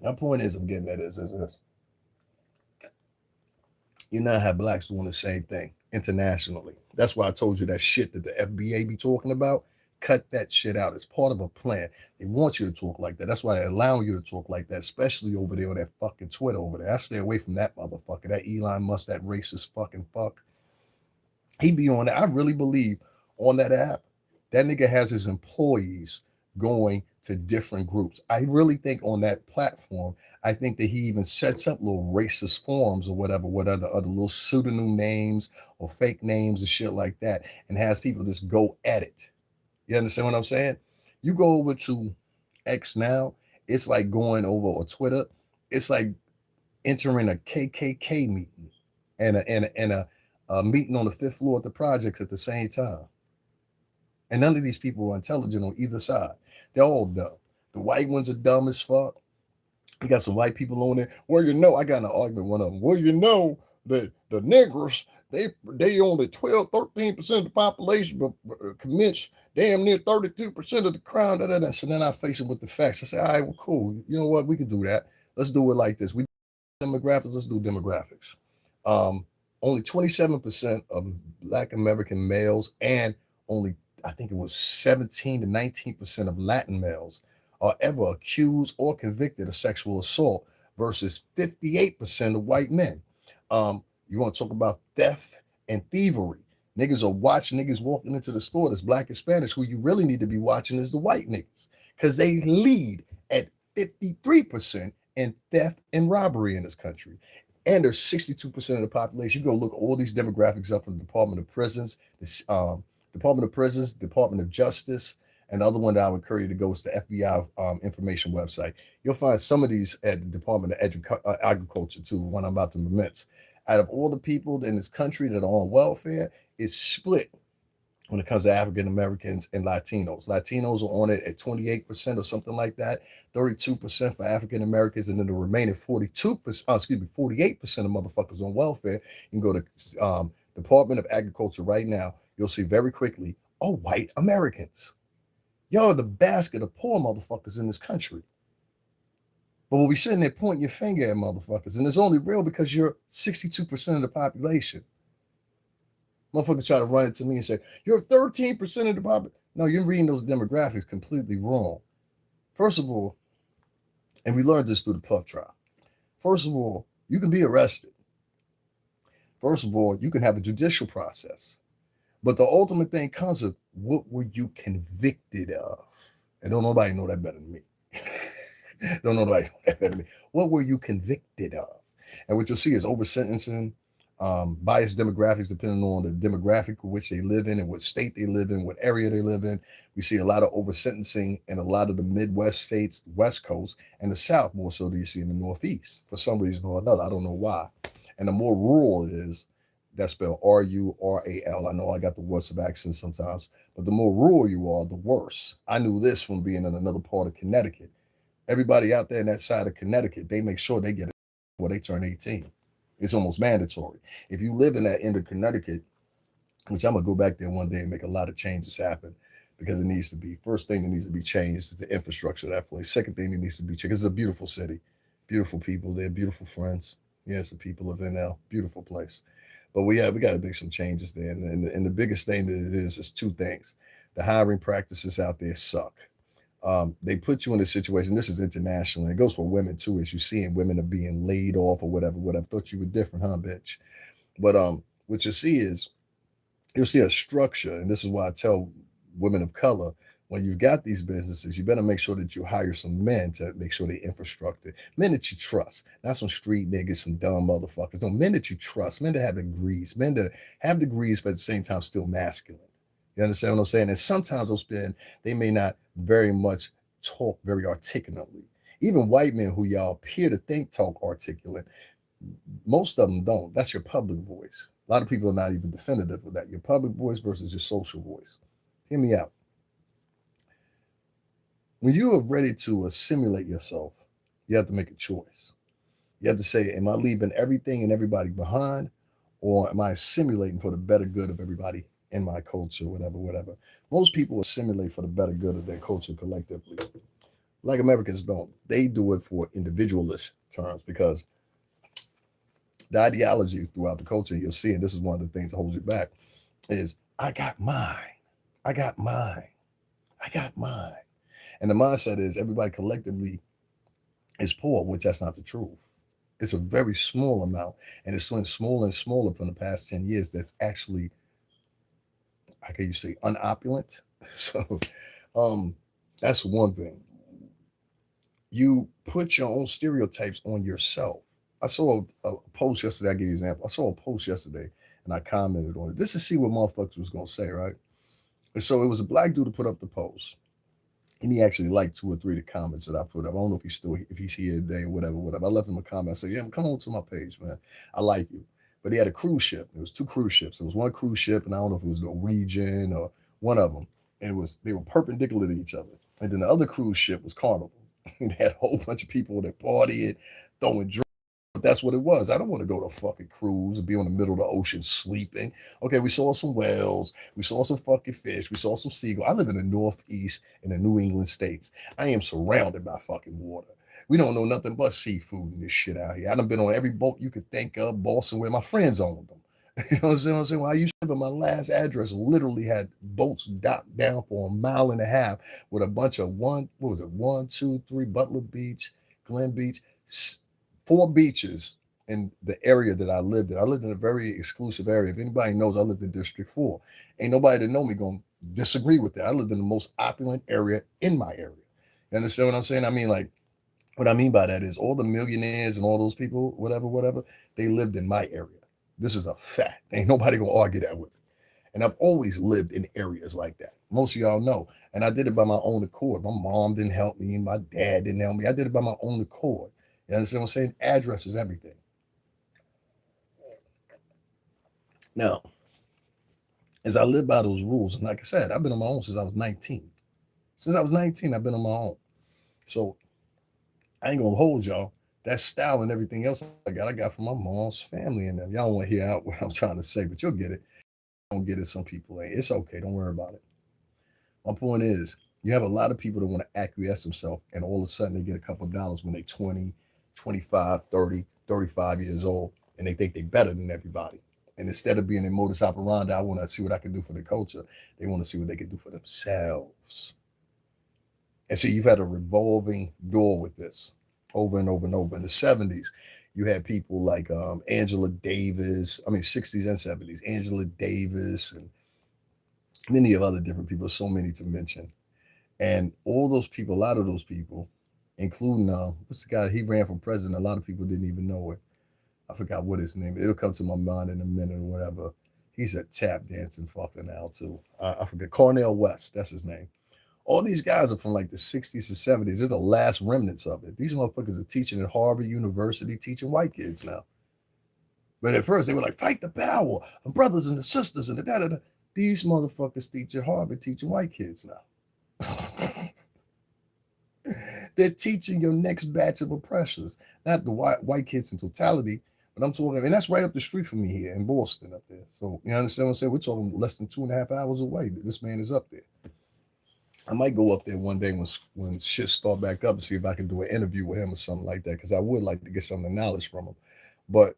My point is, I'm getting at is this. You now have blacks doing the same thing internationally. That's why I told you that shit that the FBA be talking about. Cut that shit out. It's part of a plan. They want you to talk like that. That's why they're allowing you to talk like that, especially over there on that fucking Twitter over there. I stay away from that motherfucker, that Elon Musk, that racist fucking fuck. He be on that. I really believe on that app, that nigga has his employees going to different groups. I really think on that platform, I think that he even sets up little racist forums or whatever, what other little pseudonym names or fake names and shit like that, and has people just go at it. You understand what I'm saying? You go over to X now, it's like going over or Twitter, it's like entering a KKK meeting and a meeting on the fifth floor at the projects at the same time. And none of these people are intelligent on either side. They're all dumb. The white ones are dumb as fuck. You got some white people on there. Well, you know, I got in an argument with one of them. Well, you know that the niggers, they only 12, 13% of the population, but commits damn near 32% of the crime. Da, da, da. So then I face it with the facts. I say, all right, well, cool. You know what? We can do that. Let's do it like this. We do demographics. Let's do demographics. Only 27% of Black American males and only, I think it was 17 to 19% of Latin males are ever accused or convicted of sexual assault versus 58% of white men. You want to talk about theft and thievery. Niggas are watching niggas walking into the store that's black and Spanish. Who you really need to be watching is the white niggas because they lead at 53% in theft and robbery in this country. And there's 62% of the population. You go look all these demographics up from the Department of Prisons, Department of Justice, and the other one that I would encourage you to go is the FBI information website. You'll find some of these at the Department of Agriculture too, one I'm about to immense. Out of all the people in this country that are on welfare, it's split when it comes to African Americans and Latinos. Latinos are on it at 28% or something like that, 32% for African Americans, and then the remaining 48% of motherfuckers on welfare. You can go to Department of Agriculture right now. You'll see very quickly, oh, white Americans. Y'all are the basket of poor motherfuckers in this country. But when we sitting there pointing your finger at motherfuckers, and it's only real because you're 62% of the population. Motherfuckers try to run it to me and say, you're 13% of the population. No, you're reading those demographics completely wrong. First of all, and we learned this through the Puff trial. First of all, you can be arrested. First of all, you can have a judicial process. But the ultimate thing comes of what were you convicted of? And don't nobody know that better than me. Don't nobody know that better than me. What were you convicted of? And what you'll see is over sentencing, biased demographics depending on the demographic which they live in and what state they live in, what area they live in. We see a lot of over sentencing in a lot of the Midwest states, West Coast, and the South more so than you see in the Northeast for some reason or another. I don't know why. And the more rural it is, that's spelled R-U-R-A-L. I know I got the worst of accents sometimes, but the more rural you are, the worse. I knew this from being in another part of Connecticut. Everybody out there in that side of Connecticut, they make sure they get it before they turn 18. It's almost mandatory. If you live in that end of Connecticut, which I'm going to go back there one day and make a lot of changes happen because it needs to be. First thing that needs to be changed is the infrastructure of that place. Second thing that needs to be changed, it's a beautiful city, beautiful people there, beautiful friends. Yes, the people of NL, beautiful place. But we got to make some changes there. And the biggest thing that it is two things. The hiring practices out there suck. They put you in a situation, this is international, and it goes for women too, as you seeing women are being laid off or whatever. Thought you were different, huh, bitch? But what you see is, you'll see a structure, and this is why I tell women of color, when you got these businesses, you better make sure that you hire some men to make sure they infrastructure. Men that you trust, not some street niggas, some dumb motherfuckers. No, men that you trust, men that have degrees, men that have degrees, but at the same time still masculine. You understand what I'm saying? And sometimes those men, they may not very much talk very articulately. Even white men who y'all appear to think talk articulate, most of them don't. That's your public voice. A lot of people are not even definitive of that. Your public voice versus your social voice. Hear me out. When you are ready to assimilate yourself, you have to make a choice. You have to say, am I leaving everything and everybody behind, or am I assimilating for the better good of everybody in my culture, whatever, whatever? Most people assimilate for the better good of their culture collectively. Like Americans don't. They do it for individualist terms because the ideology throughout the culture, you'll see, and this is one of the things that holds you back, is I got mine. I got mine. I got mine. And the mindset is everybody collectively is poor, which that's not the truth. It's a very small amount, and it's getting smaller and smaller from the past 10 years that's actually, how can you say, unopulent. So um, that's one thing. You put your own stereotypes on yourself. I saw a post yesterday. I'll give you an example. I saw a post yesterday and I commented on it. This is see what motherfuckers was going to say, right? And so it was a black dude to put up the post. And he actually liked 2 or 3 of the comments that I put up. I don't know if he's here today or whatever, whatever. I left him a comment. I said, yeah, come on to my page, man. I like you. But he had a cruise ship. There was 2 cruise ships. There was one cruise ship, and I don't know if it was Norwegian or one of them. And they were perpendicular to each other. And then the other cruise ship was Carnival. It had a whole bunch of people that partying, throwing drinks. But that's what it was. I don't want to go to a fucking cruise and be on the middle of the ocean sleeping. Okay, we saw some whales. We saw some fucking fish. We saw some seagull. I live in the Northeast in the New England states. I am surrounded by fucking water. We don't know nothing but seafood and this shit out here. I done been on every boat you could think of, Boston, where my friends owned them. You know what I'm saying? When I used to live in my last address, literally had boats docked down for a mile and a half with a bunch of what was it, 1, 2, 3, Butler Beach, Glen Beach, 4 beaches in the area that I lived in. I lived in a very exclusive area. If anybody knows, I lived in District 4. Ain't nobody that know me gonna disagree with that. I lived in the most opulent area in my area. You understand what I'm saying? I mean, like, what I mean by that is all the millionaires and all those people, whatever, whatever, they lived in my area. This is a fact. Ain't nobody gonna argue that with me. And I've always lived in areas like that. Most of y'all know. And I did it by my own accord. My mom didn't help me. My dad didn't help me. I did it by my own accord. You understand what I'm saying? Address is everything. Now, as I live by those rules, and like I said, I've been on my own since I was 19. Since I was 19, I've been on my own. So I ain't gonna hold y'all. That style and everything else I got from my mom's family and them. Y'all don't want to hear out what I'm trying to say, but you'll get it. Don't get it. Some people ain't. It's okay. Don't worry about it. My point is, you have a lot of people that want to acquiesce themselves, and all of a sudden they get a couple of dollars when they're 20, 25, 30, 35 years old, and they think they're better than everybody. And instead of being in modus operandi, I want to see what I can do for the culture. They want to see what they can do for themselves. And so you've had a revolving door with this over and over and over. In the 70s, you had people like Angela Davis, I mean, 60s and 70s, Angela Davis, and many of other different people, so many to mention. And all those people, a lot of those people, including what's the guy? He ran for president. A lot of people didn't even know it. I forgot what his name. It'll come to my mind in a minute or whatever. He's a tap dancing fucker now too. I forget Cornel West. That's his name. All these guys are from like the 60s and 70s. They're the last remnants of it. These motherfuckers are teaching at Harvard University, teaching white kids now. But at first they were like, fight the power, and brothers and the sisters and the da da da. These motherfuckers teach at Harvard, teaching white kids now. They're teaching your next batch of oppressors, not the white kids in totality, but I'm talking, and that's right up the street from me here in Boston up there. So you understand what I'm saying? We're talking less than 2.5 hours away. This man is up there. I might go up there one day when shit start back up and see if I can do an interview with him or something like that, because I would like to get some of the knowledge from him. But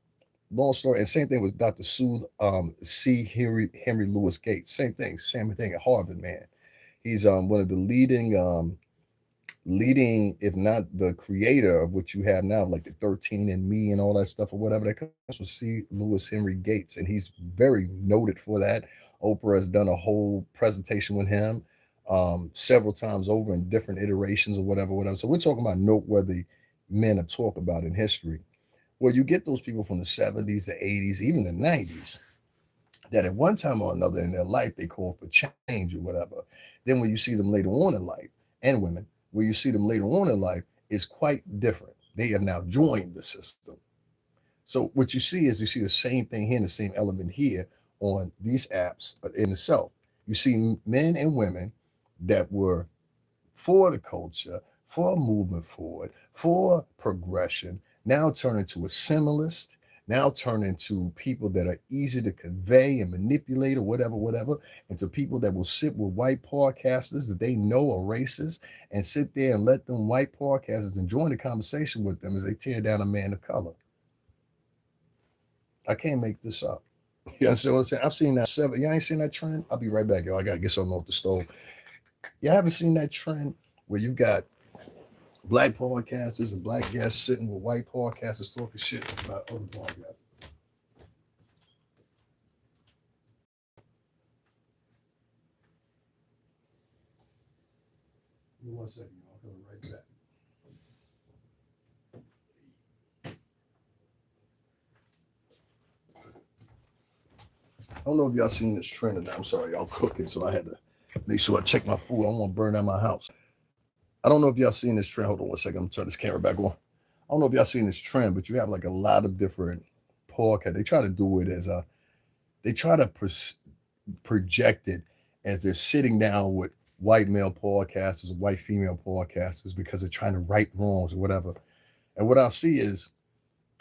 long story, and same thing with Dr. C. Henry Louis Gates. Same thing at Harvard, man. He's one of the leading, if not the creator of what you have now, like the 13 and Me and all that stuff or whatever. That comes from C. Louis Henry Gates, and he's very noted for that. Oprah has done a whole presentation with him several times over in different iterations or whatever, whatever. So we're talking about noteworthy men to talk about in history. Well, you get those people from the 70s, the 80s, even the 90s, that at one time or another in their life they call for change or whatever. Then when you see them later on in life, and women, where you see them later on in life, is quite different. They have now joined the system. So what you see is you see the same thing here and the same element here on these apps in itself. You see men and women that were for the culture, for a movement forward, for progression, now turn into assimilist, now turn into people that are easy to convey and manipulate or whatever, into people that will sit with white podcasters that they know are racist and sit there and let them white podcasters and join the conversation with them as they tear down a man of color. I can't make this up. You understand what I'm saying? I've seen that seven. Y'all ain't seen that trend? I'll be right back, y'all. I gotta get something off the stove. Y'all haven't seen that trend where you got black podcasters and black guests sitting with white podcasters talking shit about other podcasters. Give me 1 second, y'all. I'll come right back. I don't know if y'all seen this trend or not. I'm sorry, y'all cooking, so I had to make sure I check my food. I don't want to burn down my house. I don't know if y'all seen this trend. Hold on 1 second. I'm gonna turn this camera back on. I don't know if y'all seen this trend, but you have like a lot of different podcasts. They try to do it as they try to project it as they're sitting down with white male podcasters or white female podcasters because they're trying to right wrongs or whatever. And what I'll see is,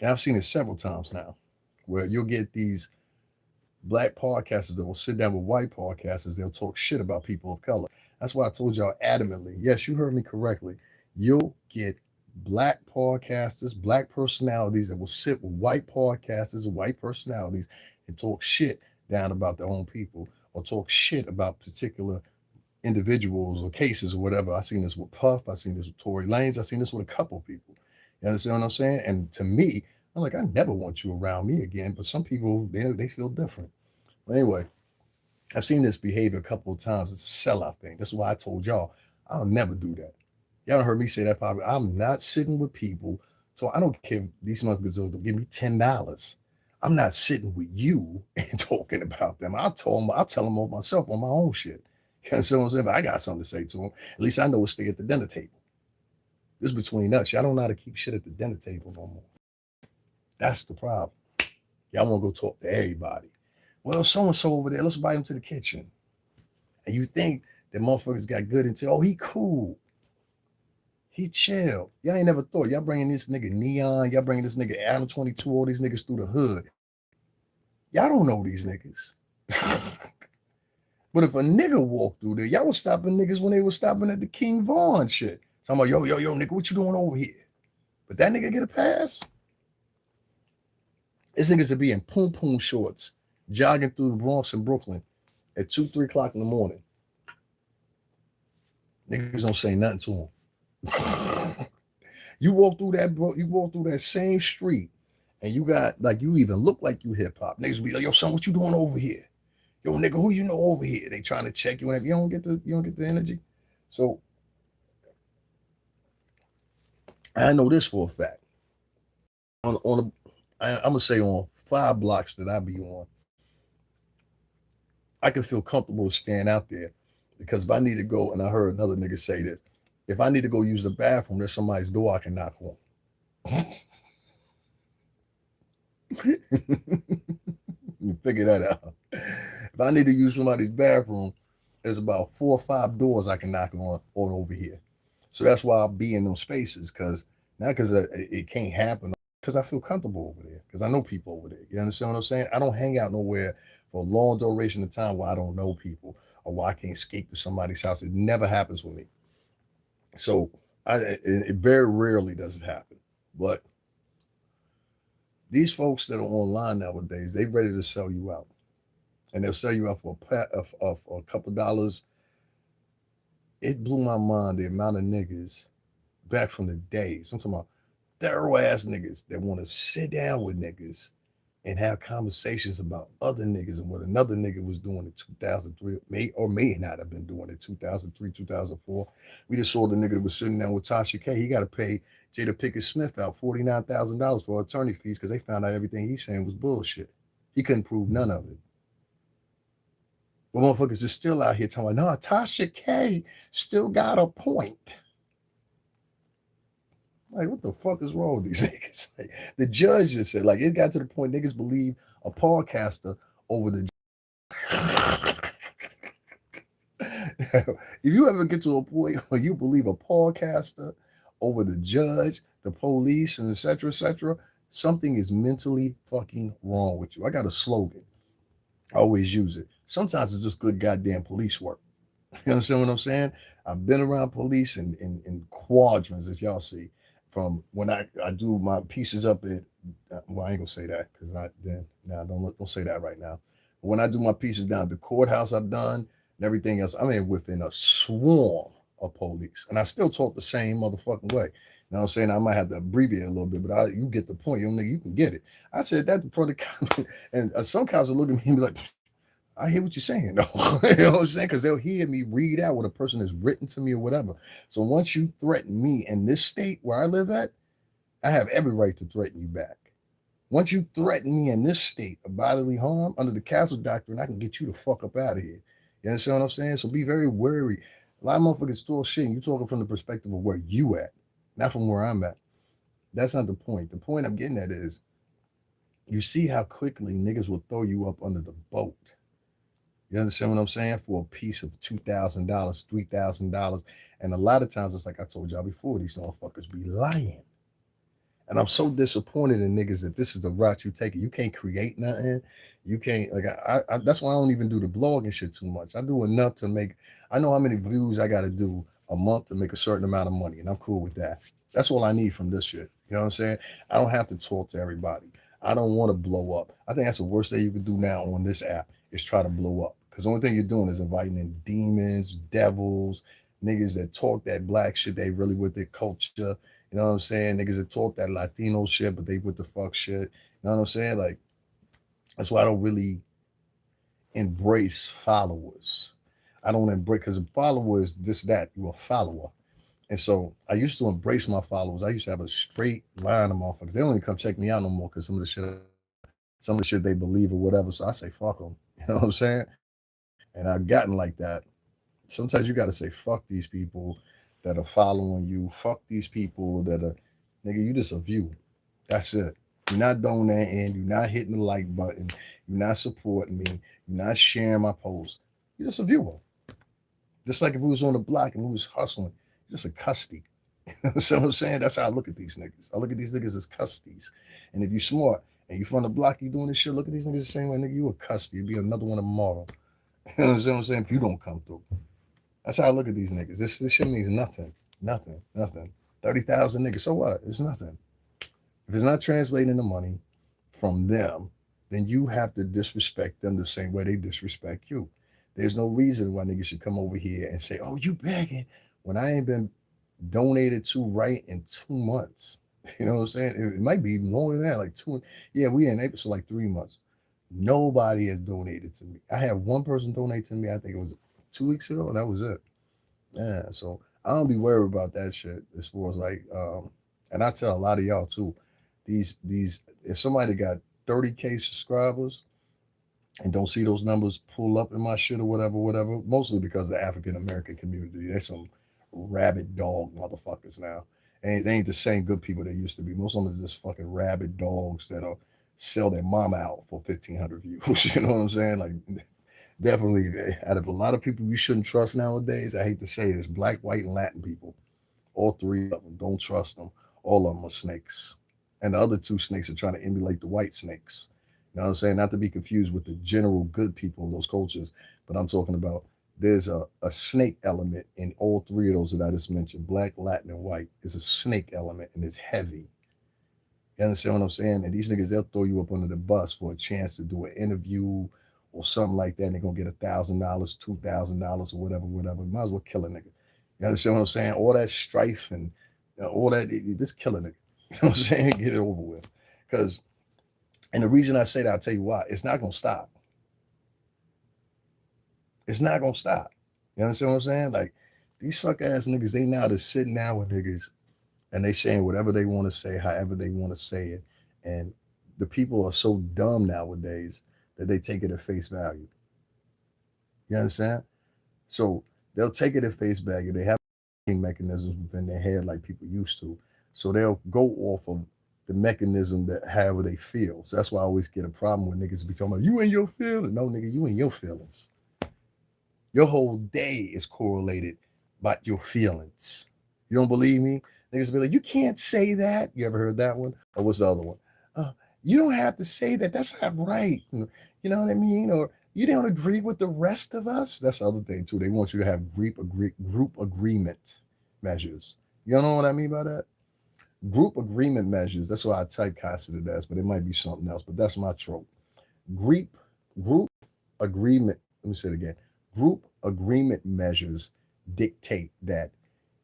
and I've seen it several times now, where you'll get these black podcasters that will sit down with white podcasters. They'll talk shit about people of color. That's why I told y'all adamantly. Yes, you heard me correctly. You'll get black podcasters, black personalities that will sit with white podcasters and white personalities and talk shit down about their own people or talk shit about particular individuals or cases or whatever. I've seen this with Puff. I've seen this with Tory Lanez. I've seen this with a couple people. You understand what I'm saying? And to me, I'm like, I never want you around me again. But some people, they feel different. But anyway, I've seen this behavior a couple of times. It's a sellout thing. That's why I told y'all I'll never do that. Y'all heard me say that probably. I'm not sitting with people. So I don't care if these motherfuckers will give me $10. I'm not sitting with you and talking about them. I'll tell them all myself on my own shit. You understand what I'm saying? If I got something to say to them, at least I know it's stay at the dinner table. This is between us. Y'all don't know how to keep shit at the dinner table no more. That's the problem. Y'all want to go talk to everybody. Well, so and so over there, let's invite him to the kitchen. And you think that motherfuckers got good until, oh, he cool. He chill. Y'all ain't never thought. Y'all bringing this nigga Neon, y'all bringing this nigga Adam 22, all these niggas through the hood. Y'all don't know these niggas. But if a nigga walked through there, y'all was stopping niggas when they was stopping at the King Vaughn shit. So I'm like, yo, nigga, what you doing over here? But that nigga get a pass? This niggas to be in poom poom shorts, jogging through the Bronx and Brooklyn at 2, 3 o'clock in the morning. Niggas don't say nothing to him. You walk through that same street, and you got like you even look like you hip hop. Niggas be like, yo, son, what you doing over here? Yo, nigga, who you know over here? They trying to check you, and if you don't get the energy. So I know this for a fact. I'm gonna say on 5 blocks that I be on, I can feel comfortable to stand out there because if I need to go, and I heard another nigga say this, if I need to go use the bathroom, there's somebody's door I can knock on. You figure that out. If I need to use somebody's bathroom, there's about 4 or 5 doors I can knock on over here. So that's why I'll be in those spaces, because not because it can't happen, because I feel comfortable over there, because I know people over there. You understand what I'm saying? I don't hang out nowhere for a long duration of time where I don't know people or where I can't escape to somebody's house. It never happens with me. So it very rarely does it happen. But these folks that are online nowadays, they ready to sell you out. And they'll sell you out for a couple of dollars. It blew my mind the amount of niggas back from the days. I'm talking about thorough ass niggas that want to sit down with niggas and have conversations about other niggas and what another nigga was doing in 2003, may not have been doing in 2003, 2004. We just saw the nigga that was sitting down with Tasha K. He got to pay Jada Pinkett Smith out $49,000 for attorney fees because they found out everything he's saying was bullshit. He couldn't prove none of it. But motherfuckers is still out here talking about, no, Tasha K still got a point. Like, what the fuck is wrong with these niggas? Like, the judge just said, like, it got to the point niggas believe a podcaster over the. If you ever get to a point where you believe a podcaster over the judge, the police, and etc., something is mentally fucking wrong with you. I got a slogan. I always use it. Sometimes it's just good goddamn police work. You understand what I'm saying? I've been around police in quadrants, if y'all see, from when I do my pieces up at, well, I ain't gonna say that because I then now don't say that right now. But when I do my pieces down at the courthouse, I've done and everything else. I mean, within a swarm of police, and I still talk the same motherfucking way. You know what I'm saying? I might have to abbreviate a little bit, but you get the point. You nigga, you can get it. I said that in front of cops, and some cops will look at me and be like, I hear what you're saying, though. You know what I'm saying? Because they'll hear me read out what a person has written to me or whatever. So once you threaten me in this state where I live at, I have every right to threaten you back. Once you threaten me in this state of bodily harm under the castle doctrine, I can get you the fuck up out of here. You understand what I'm saying? So be very wary. A lot of motherfuckers talk shit, and you talking from the perspective of where you at, not from where I'm at. That's not the point. The point I'm getting at is you see how quickly niggas will throw you up under the boat. You understand what I'm saying? For a piece of $2,000, $3,000. And a lot of times, it's like I told y'all before, these motherfuckers be lying. And I'm so disappointed in niggas that this is the route you take. You can't create nothing. You can't, like, that's why I don't even do the blog and shit too much. I do enough to make, I know how many views I got to do a month to make a certain amount of money. And I'm cool with that. That's all I need from this shit. You know what I'm saying? I don't have to talk to everybody. I don't want to blow up. I think that's the worst thing you can do now on this app is try to blow up. Because the only thing you're doing is inviting in demons, devils, niggas that talk that black shit, they really with their culture. You know what I'm saying? Niggas that talk that Latino shit, but they with the fuck shit. You know what I'm saying? Like, that's why I don't really embrace followers. I don't embrace, because a follower is this, that. You're a follower. And so I used to embrace my followers. I used to have a straight line of motherfuckers. They don't even come check me out no more because some of the shit they believe or whatever. So I say, fuck them. You know what I'm saying? And I've gotten like that. Sometimes you got to say, fuck these people that are following you. Fuck these people that are, nigga, you just a view. That's it. You're not donating. You're not hitting the like button. You're not supporting me. You're not sharing my post. You're just a viewer. Just like if we was on the block and we was hustling, you're just a custy. So I'm saying that's how I look at these niggas. I look at these niggas as custies. And if you smart and you from the block, you doing this shit, look at these niggas the same way, nigga, you a custy. You'll be another one tomorrow. You know what I'm saying? If you don't come through. That's how I look at these niggas. This shit means nothing. Nothing. Nothing. 30,000 niggas. So what? It's nothing. If it's not translating into money from them, then you have to disrespect them the same way they disrespect you. There's no reason why niggas should come over here and say, oh, you begging when I ain't been donated to right in 2 months. You know what I'm saying? It might be even longer than that, like two. Yeah, we in April, so like 3 months. Nobody has donated to me. I had one person donate to me. I think it was 2 weeks ago. And that was it. Yeah, so I don't be worried about that shit as far as like, and I tell a lot of y'all too. These if somebody got 30K subscribers and don't see those numbers pull up in my shit or whatever, whatever. Mostly because of the African American community. They're some rabid dog motherfuckers now. And they ain't the same good people they used to be. Most of them are just fucking rabid dogs that'll sell their mama out for 1,500 views. You know what I'm saying? Like, definitely, out of a lot of people you shouldn't trust nowadays, I hate to say this, black, white, and Latin people. All three of them, don't trust them. All of them are snakes. And the other two snakes are trying to emulate the white snakes. You know what I'm saying? Not to be confused with the general good people in those cultures, but I'm talking about there's a snake element in all three of those that I just mentioned. Black, Latin, and white is a snake element and it's heavy. You understand what I'm saying? And these niggas, they'll throw you up under the bus for a chance to do an interview or something like that, and they're gonna get $1,000, $2,000, or whatever, whatever. Might as well kill a nigga. You understand what I'm saying? All that strife and all that, just kill a nigga. You know what I'm saying? Get it over with. Because, and the reason I say that, I'll tell you why. It's not gonna stop. It's not gonna stop. You understand what I'm saying? Like, these suck ass niggas, they now just sitting down with niggas and they saying whatever they want to say, however they want to say it. And the people are so dumb nowadays that they take it at face value. You understand? So they'll take it at face value. They have mechanisms within their head like people used to. So they'll go off of the mechanism that how they feel. So that's why I always get a problem when niggas be talking about you and your feelings. No, nigga, you and your feelings. Your whole day is correlated by your feelings. You don't believe me? Niggas be like, you can't say that. You ever heard that one? Or what's the other one? Uh, you don't have to say that. That's not right. You know what I mean? Or you don't agree with the rest of us. That's the other thing too. They want you to have group agreement measures. You know what I mean by that? Group agreement measures. That's why I typecasted it as, but it might be something else. But that's my trope. Group group agreement. Let me say it again. Group agreement measures dictate that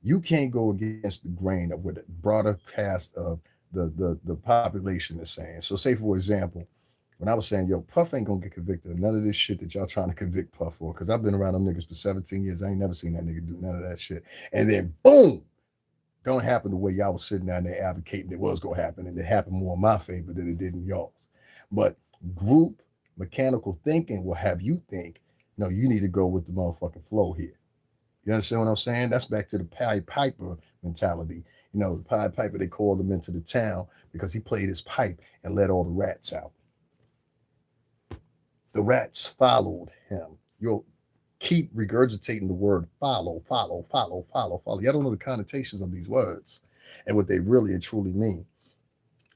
you can't go against the grain of what the broader cast of the population is saying. So, say for example, when I was saying, "Yo, Puff ain't gonna get convicted of none of this shit that y'all trying to convict Puff for," because I've been around them niggas for 17 years, I ain't never seen that nigga do none of that shit. And then, boom, don't happen the way y'all was sitting down there advocating it was gonna happen, and it happened more in my favor than it did in y'all's. But group mechanical thinking will have you think, no, you need to go with the motherfucking flow here. You understand what I'm saying? That's back to the Pied Piper mentality. You know, the Pied Piper, they called him into the town because he played his pipe and let all the rats out. The rats followed him. You'll keep regurgitating the word follow, follow, follow, follow, follow. Y'all don't know the connotations of these words and what they really and truly mean.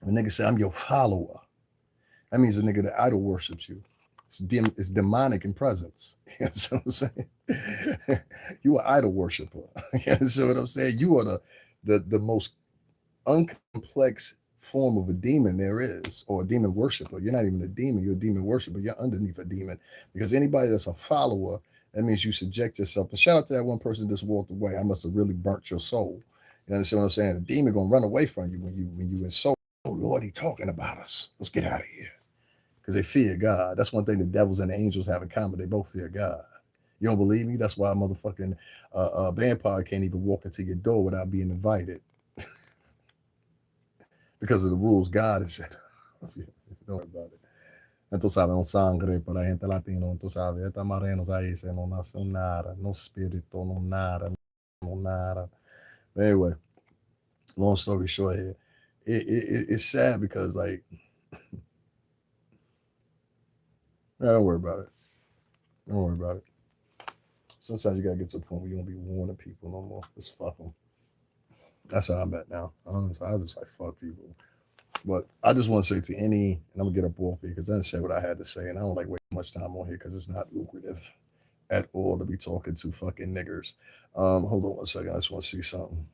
When niggas say, I'm your follower, that means a nigga that idol worships you. It's demonic in presence. You know what I'm saying? You are idol worshiper. You know what I'm saying? You are the most uncomplex form of a demon there is, or a demon worshiper. You're not even a demon, you're a demon worshiper. You're underneath a demon. Because anybody that's a follower, that means you subject yourself. And shout out to that one person that just walked away. I must have really burnt your soul. You understand what I'm saying? The demon gonna run away from you when you in soul. Oh Lord, he talking about us. Let's get out of here. Because they fear God. That's one thing the devils and the angels have in common. They both fear God. You don't believe me? That's why a motherfucking vampire can't even walk into your door without being invited. Because of the rules God has set. Don't worry about it. Tú sabes, no sangre para la gente latino, tú sabes, está morenos ahí, se no nace nada, no espíritu, no nada, no nada. But anyway, long story short here, it's sad because, like, don't worry about it. Don't worry about it. Sometimes you gotta get to a point where you don't be warning people no more. Just fuck them. That's how I'm at now. Honestly, I just like fuck people. But I just want to say to any, and I'm gonna get up off here because I didn't say what I had to say, and I don't like wasting much time on here because it's not lucrative at all to be talking to fucking niggers. Hold on one second. I just want to see something.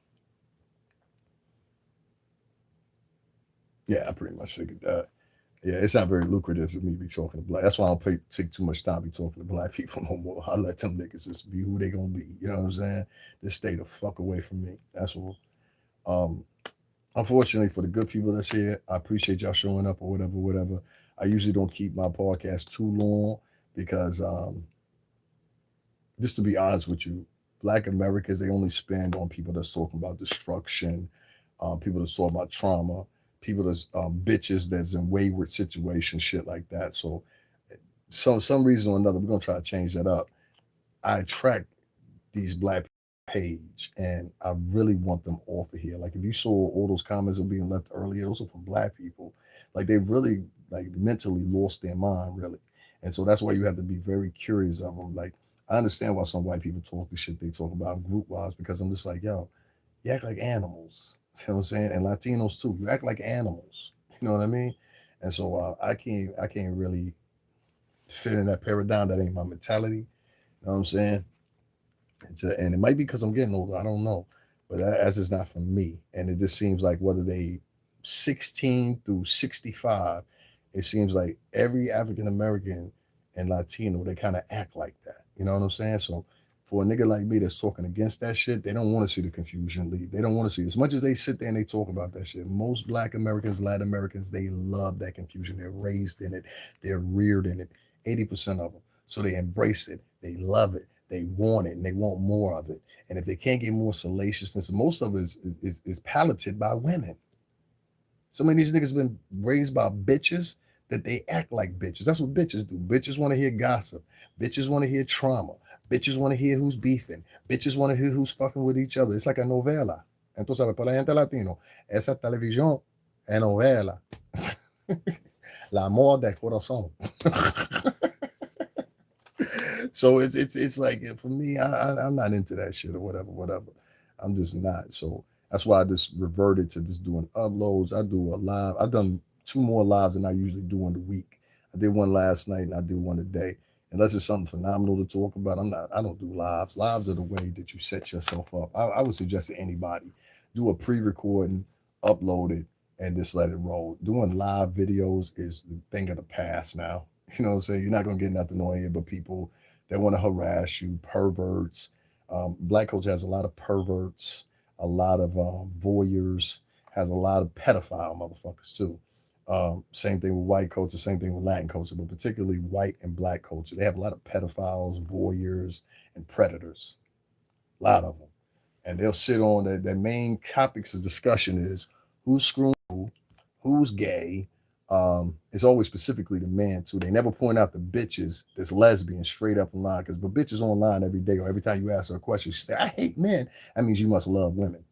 Yeah, I pretty much figured that. Yeah, it's not very lucrative for me to be talking to black. That's why I don't take too much time to be talking to black people no more. I let them niggas just be who they gonna be. You know what I'm saying? Just stay the fuck away from me. That's all. Um, Unfortunately, for the good people that's here, I appreciate y'all showing up or whatever, whatever. I usually don't keep my podcast too long because, just to be honest with you, Black Americans, they only spend on people that's talking about destruction, people that's talking about trauma, people that's bitches that's in wayward situations, shit like that. So, some reason or another, we're gonna try to change that up. I attract these black page and I really want them off of here. Like if you saw all those comments that were being left earlier, those are from black people. Like they really like mentally lost their mind really. And so that's why you have to be very curious of them. Like I understand why some white people talk the shit they talk about group wise because I'm just like, yo, you act like animals. You know what I'm saying? And Latinos too. You act like animals. You know what I mean? And so I can't really fit in that paradigm. That ain't my mentality. You know what I'm saying? And it might be because I'm getting older. I don't know, but as is not for me. And it just seems like whether they 16 through 65, it seems like every African American and Latino they kind of act like that. You know what I'm saying? So for a nigga like me that's talking against that shit, they don't want to see the confusion lead. They don't want to see as much as they sit there and they talk about that shit. Most Black Americans, Latin Americans, they love that confusion. They're raised in it. They're reared in it. 80% of them. So they embrace it. They love it. They want it and they want more of it. And if they can't get more salaciousness, most of it is palated by women. So many of these niggas been raised by bitches that they act like bitches. That's what bitches do. Bitches want to hear gossip. Bitches want to hear trauma. Bitches want to hear who's beefing. Bitches want to hear who's fucking with each other. It's like a novella. Entonces, para la gente latino, esa televisión es novela. La amor del corazón. So it's like for me, I'm not into that shit or whatever. I'm just not. So that's why I just reverted to just doing uploads. I do a live. I've done 2 more lives than I usually do in the week. I did one last night and I do one today. Unless it's something phenomenal to talk about, I don't do lives. Lives are the way that you set yourself up. I would suggest to anybody do a pre-recording, upload it, and just let it roll. Doing live videos is the thing of the past now. You know what I'm saying? You're not gonna get nothing on here but people that want to harass you, perverts. Black culture has a lot of perverts, a lot of voyeurs, has a lot of pedophile motherfuckers too. Same thing with white culture, same thing with Latin culture, but particularly white and black culture. They have a lot of pedophiles, voyeurs, and predators. A lot of them. And they'll sit on their main topics of discussion is who's screwing who's gay. It's always specifically the man too. They never point out the bitches that's lesbian straight up in line. Because the bitch is online every day or every time you ask her a question, she say, I hate men. That means you must love women.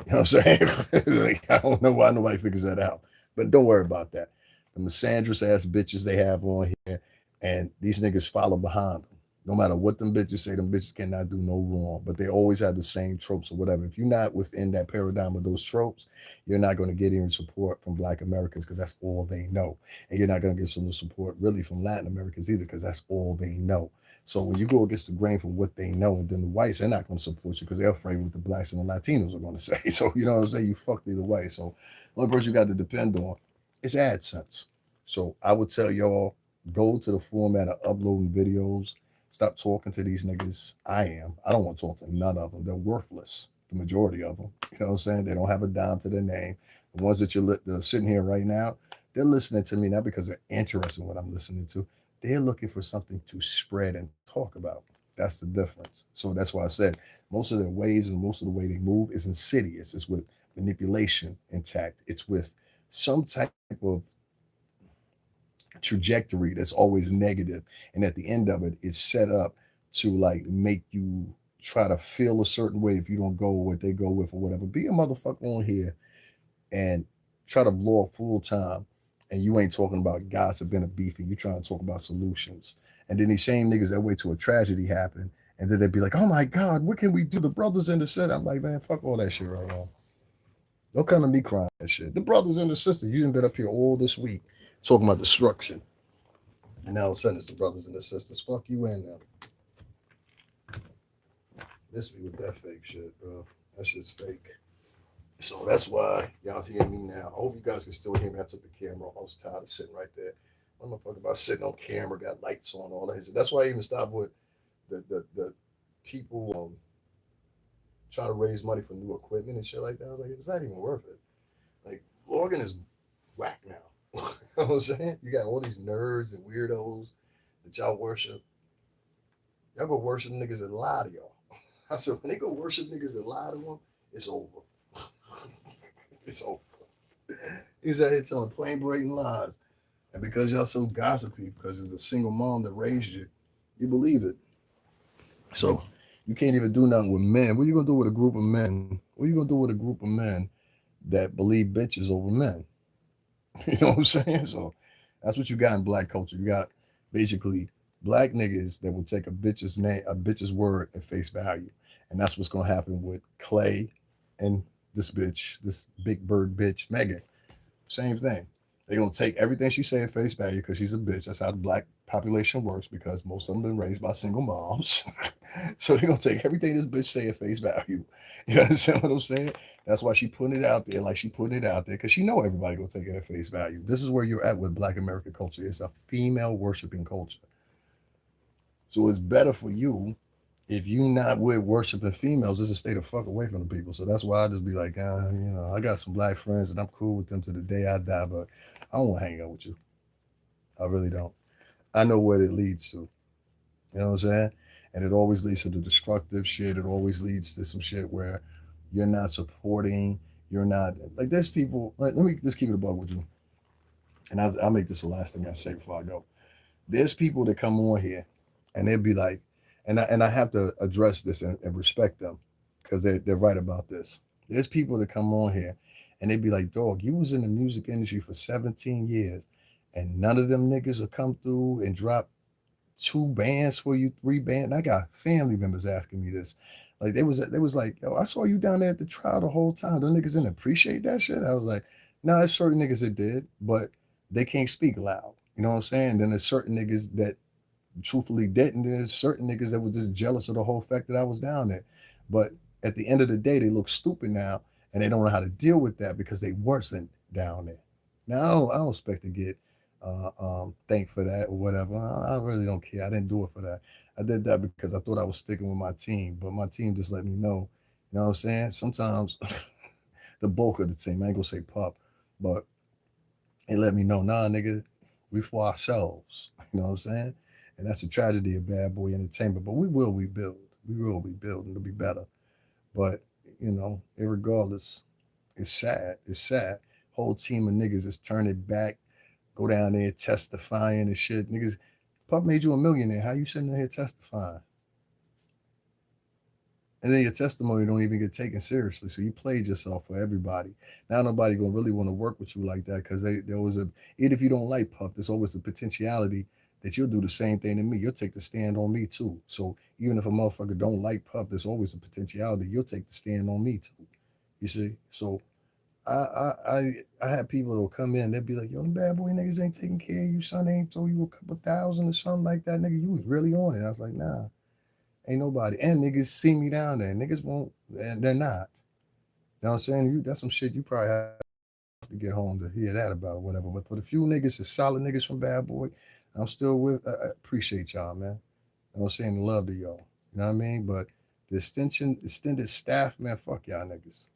You know what I'm saying? Like, I don't know why nobody figures that out. But don't worry about that. The misandrous ass bitches they have on here, and these niggas follow behind them. No matter what them bitches say, them bitches cannot do no wrong. But they always have the same tropes or whatever. If you're not within that paradigm of those tropes, you're not going to get any support from Black Americans because that's all they know. And you're not going to get some support really from Latin Americans either because that's all they know. So when you go against the grain from what they know, and then the whites, they're not going to support you because they're afraid what the blacks and the Latinos are going to say. So you know what I'm saying? You fucked either way. So the only person you got to depend on is AdSense. So I would tell y'all, go to the format of uploading videos. Stop talking to these niggas. I don't want to talk to none of them. They're worthless. The majority of them. You know what I'm saying? They don't have a dime to their name. The ones that they're sitting here right now, they're listening to me not because they're interested in what I'm listening to. They're looking for something to spread and talk about. That's the difference. So that's why I said most of their ways and most of the way they move is insidious. It's with manipulation intact. It's with some type of trajectory that's always negative, and at the end of it is set up to like make you try to feel a certain way if you don't go what they go with or whatever. Be a motherfucker on here and try to blow up full time, and you ain't talking about gossip and a beef, and you trying to talk about solutions. And then these same niggas that wait till a tragedy happen, and then they'd be like, "Oh my God, what can we do?" The brothers in the set. I'm like, man, fuck all that shit right now. Don't come to me crying that shit. The brothers and the sisters, you done been up here all this week talking about destruction. And now all of a sudden it's the brothers and the sisters. Fuck you and them. Miss me with that fake shit, bro. That shit's fake. So that's why y'all hear me now. I hope you guys can still hear me. I took the camera off. I was tired of sitting right there. I'm not fucking about sitting on camera, got lights on, all that shit. That's why I even stopped with the people trying to raise money for new equipment and shit like that. I was like, it's not even worth it. Like, logging is whack now. You know what I'm saying? You got all these nerds and weirdos that y'all worship. Y'all go worship niggas that lie to y'all. I said, when they go worship niggas that lie to them, it's over. It's over. He's out here telling plain blatant lies. And because y'all so gossipy, because it's the single mom that raised you, you believe it. So you can't even do nothing with men. What are you gonna do with a group of men? What are you gonna do with a group of men that believe bitches over men? You know what I'm saying? So that's what you got in black culture. You got basically black niggas that will take a bitch's name, a bitch's word at face value. And that's what's gonna happen with Klay and this bitch, this big bird bitch, Megan. Same thing. They're gonna take everything she say at face value because she's a bitch. That's how the black population works because most of them been raised by single moms. So they're gonna take everything this bitch say at face value. You understand what I'm saying? That's why she putting it out there like she putting it out there because she know everybody gonna take it at face value. This is where you're at with Black American culture. It's a female worshiping culture. So it's better for you if you not with worshiping females, just to stay the fuck away from the people. So that's why I just be like, I got some black friends and I'm cool with them to the day I die, but I don't want to hang out with you. I really don't. I know what it leads to. You know what I'm saying? And it always leads to the destructive shit. It always leads to some shit where you're not supporting. You're not like there's people. Let me just keep it a bug with you, and I'll make this the last thing I say before I go. There's people that come on here, and they'll be like, and I have to address this and respect them because they're right about this. There's people that come on here and they be like, dog, you was in the music industry for 17 years and none of them niggas will come through and drop 2 bands for you, 3 bands. And I got family members asking me this. Like they was like, yo, I saw you down there at the trial the whole time. Those niggas didn't appreciate that shit. I was like, no, there's certain niggas that did, but they can't speak loud. You know what I'm saying? Then there's certain niggas that truthfully didn't. There's certain niggas that were just jealous of the whole fact that I was down there. But at the end of the day, they look stupid now and they don't know how to deal with that because they worsened down there. Now, I don't expect to get thanked for that or whatever. I really don't care. I didn't do it for that. I did that because I thought I was sticking with my team, but my team just let me know. You know what I'm saying? Sometimes the bulk of the team, I ain't gonna say pup, but they let me know, nah, nigga, we for ourselves. You know what I'm saying? And that's the tragedy of Bad Boy Entertainment. But we will rebuild. We will rebuild and it'll be better. But, irregardless, it's sad. It's sad. Whole team of niggas is turning back, go down there testifying and shit. Niggas, Pup made you a millionaire. How you sitting here testifying? And then your testimony don't even get taken seriously. So you played yourself for everybody. Now nobody gonna really want to work with you like that because there was even if you don't like Puff, there's always a potentiality that you'll do the same thing to me. You'll take the stand on me too. So even if a motherfucker don't like Puff, there's always a potentiality you'll take the stand on me too. You see? So I had people that'll come in, they'll be like, yo, them bad boy niggas ain't taking care of you, son. They ain't told you a couple thousand or something like that, nigga. You was really on it. I was like, nah. Ain't nobody. And niggas see me down there. Niggas won't, and they're not. You know what I'm saying? That's some shit you probably have to get home to hear that about or whatever. But for the few niggas, the solid niggas from Bad Boy, I'm still with, I appreciate y'all, man. You know what I'm saying? Love to y'all. You know what I mean? But the extended staff, man, fuck y'all niggas.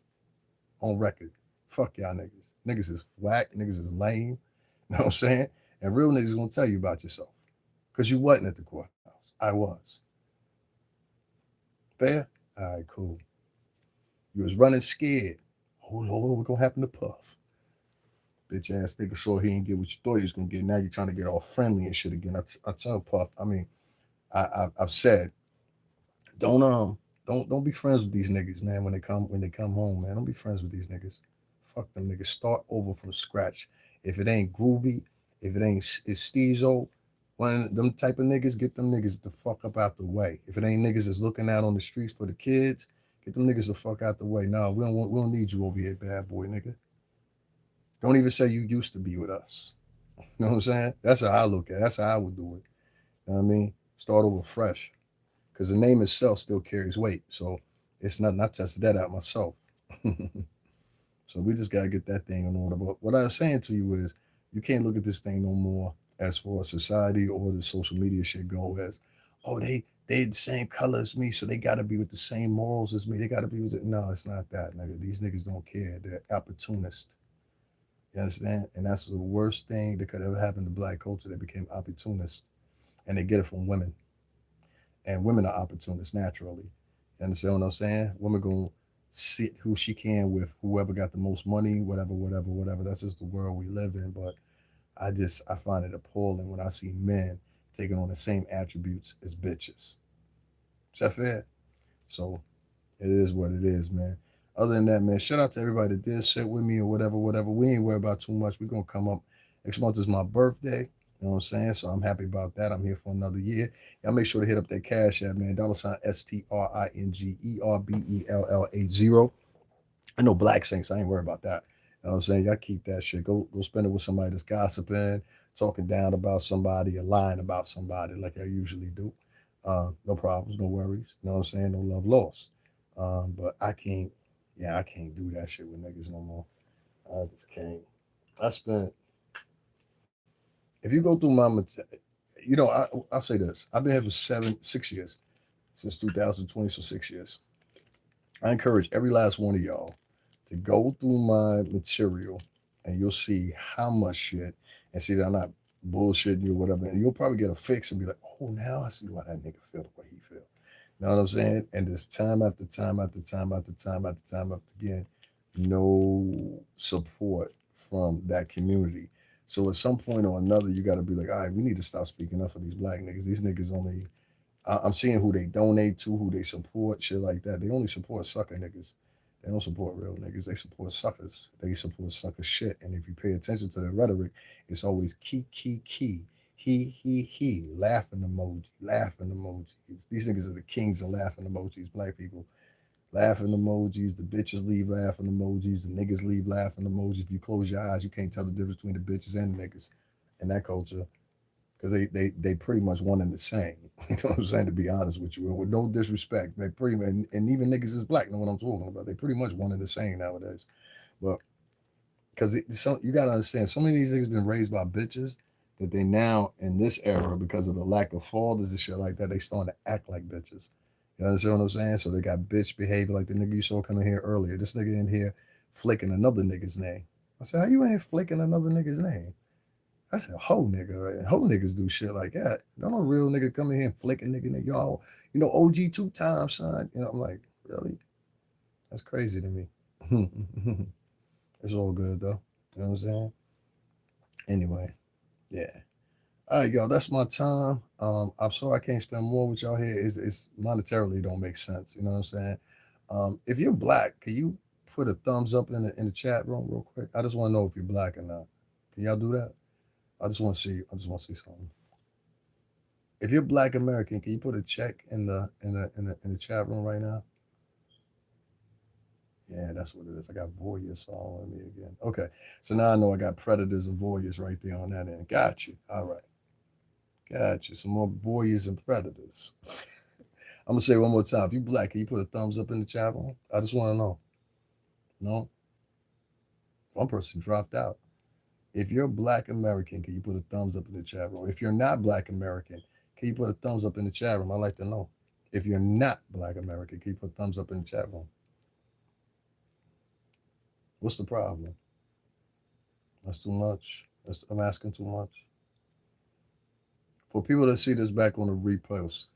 On record. Fuck y'all niggas. Niggas is whack. Niggas is lame. You know what I'm saying? And real niggas gonna tell you about yourself. Because you wasn't at the courthouse. I was. Fair? All right, cool. You was running scared. Oh Lord, what gonna happen to Puff? Bitch ass nigga saw he didn't get what you thought he was gonna get. Now you're trying to get all friendly and shit again. I tell Puff. I mean, I've said, don't don't be friends with these niggas, man. When they come home, man, don't be friends with these niggas. Fuck them niggas. Start over from scratch. If it ain't groovy, if it ain't it's Steezo, one of them type of niggas, get them niggas the fuck up out the way. If it ain't niggas that's looking out on the streets for the kids, get them niggas the fuck out the way. No, we don't need you over here, bad boy nigga. Don't even say you used to be with us. You know what I'm saying? That's how I look at it. That's how I would do it. You know what I mean? Start over fresh. Because the name itself still carries weight. So it's nothing. I tested that out myself. So we just gotta get that thing in order. But what I was saying to you is you can't look at this thing no more as far as society or the social media shit go as, oh, they the same color as me, so they gotta be with the same morals as me. They gotta be with it. No, it's not that, nigga. These niggas don't care. They're opportunists. You understand? And that's the worst thing that could ever happen to black culture. They became opportunists. And they get it from women. And women are opportunists naturally. You understand what I'm saying? Women gonna sit who she can with whoever got the most money, whatever, whatever, whatever. That's just the world we live in. But I find it appalling when I see men taking on the same attributes as bitches. Is that fair? So it is what it is, man. Other than that, man, shout out to everybody that did sit with me or whatever, whatever. We ain't worried about too much. We're gonna come up. Next month is my birthday. You know what I'm saying? So I'm happy about that. I'm here for another year. Y'all make sure to hit up that cash app, man. $STRINGERBELLA0. I know black saints. I ain't worried about that. You know what I'm saying? Y'all keep that shit. Go spend it with somebody that's gossiping, talking down about somebody, or lying about somebody like I usually do. No problems, no worries. You know what I'm saying? No love lost. But I can't, yeah, I can't do that shit with niggas no more. I just can't. I spent, if you go through I'll say this. I've been here for 6 years, since 2020, so 6 years. I encourage every last one of y'all to go through my material and you'll see how much shit and see that I'm not bullshitting you or whatever. And you'll probably get a fix and be like, oh, now I see why that nigga feel the way he feel. You know what I'm saying? And this time after time after time after time after time after again, no support from that community. So at some point or another, you got to be like, all right, we need to stop speaking up for these black niggas. These niggas only, I'm seeing who they donate to, who they support, shit like that. They only support sucker niggas. They don't support real niggas. They support suckers. They support sucker shit. And if you pay attention to their rhetoric, it's always key. He, laughing emoji, laughing emojis. These niggas are the kings of laughing emojis, black people. Laughing emojis, the bitches leave laughing emojis, the niggas leave laughing emojis. If you close your eyes, you can't tell the difference between the bitches and the niggas in that culture. Because they pretty much one and the same. You know what I'm saying? To be honest with you, and with no disrespect, they pretty and even niggas is black know what I'm talking about. They pretty much one and the same nowadays. But because so you gotta understand, some of these niggas been raised by bitches that they now in this era because of the lack of fathers and shit like that, they starting to act like bitches. You understand what I'm saying? So they got bitch behavior like the nigga you saw coming here earlier. This nigga in here flicking another nigga's name. I said, how you ain't flicking another nigga's name? I said, hoe nigga, right? Hoe niggas do shit like that. Don't no real nigga come in here and flicking nigga, y'all, OG 2 times, son. I'm like, really? That's crazy to me. It's all good though. You know what I'm saying? Anyway, yeah. All right, y'all. That's my time. I'm sorry I can't spend more with y'all here. It's monetarily don't make sense. You know what I'm saying? If you're black, can you put a thumbs up in the chat room real quick? I just want to know if you're black or not. Can y'all do that? I just want to see. I just want to see something. If you're Black American, can you put a check in the chat room right now? Yeah, that's what it is. I got voyeurs following me again. Okay, so now I know I got predators and voyeurs right there on that end. Got you. All right, got you. Some more voyeurs and predators. I'm gonna say it one more time. If you black, can you put a thumbs up in the chat room? I just want to know. No, one person dropped out. If you're Black American, can you put a thumbs up in the chat room? If you're not Black American, can you put a thumbs up in the chat room? I'd like to know. If you're not Black American, can you put a thumbs up in the chat room? What's the problem? That's too much. I'm asking too much. For people to see this back on the repost,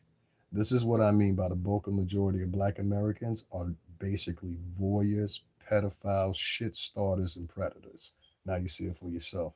this is what I mean by the bulk of majority of Black Americans are basically voyeurs, pedophiles, shit starters, and predators. Now you see it for yourself.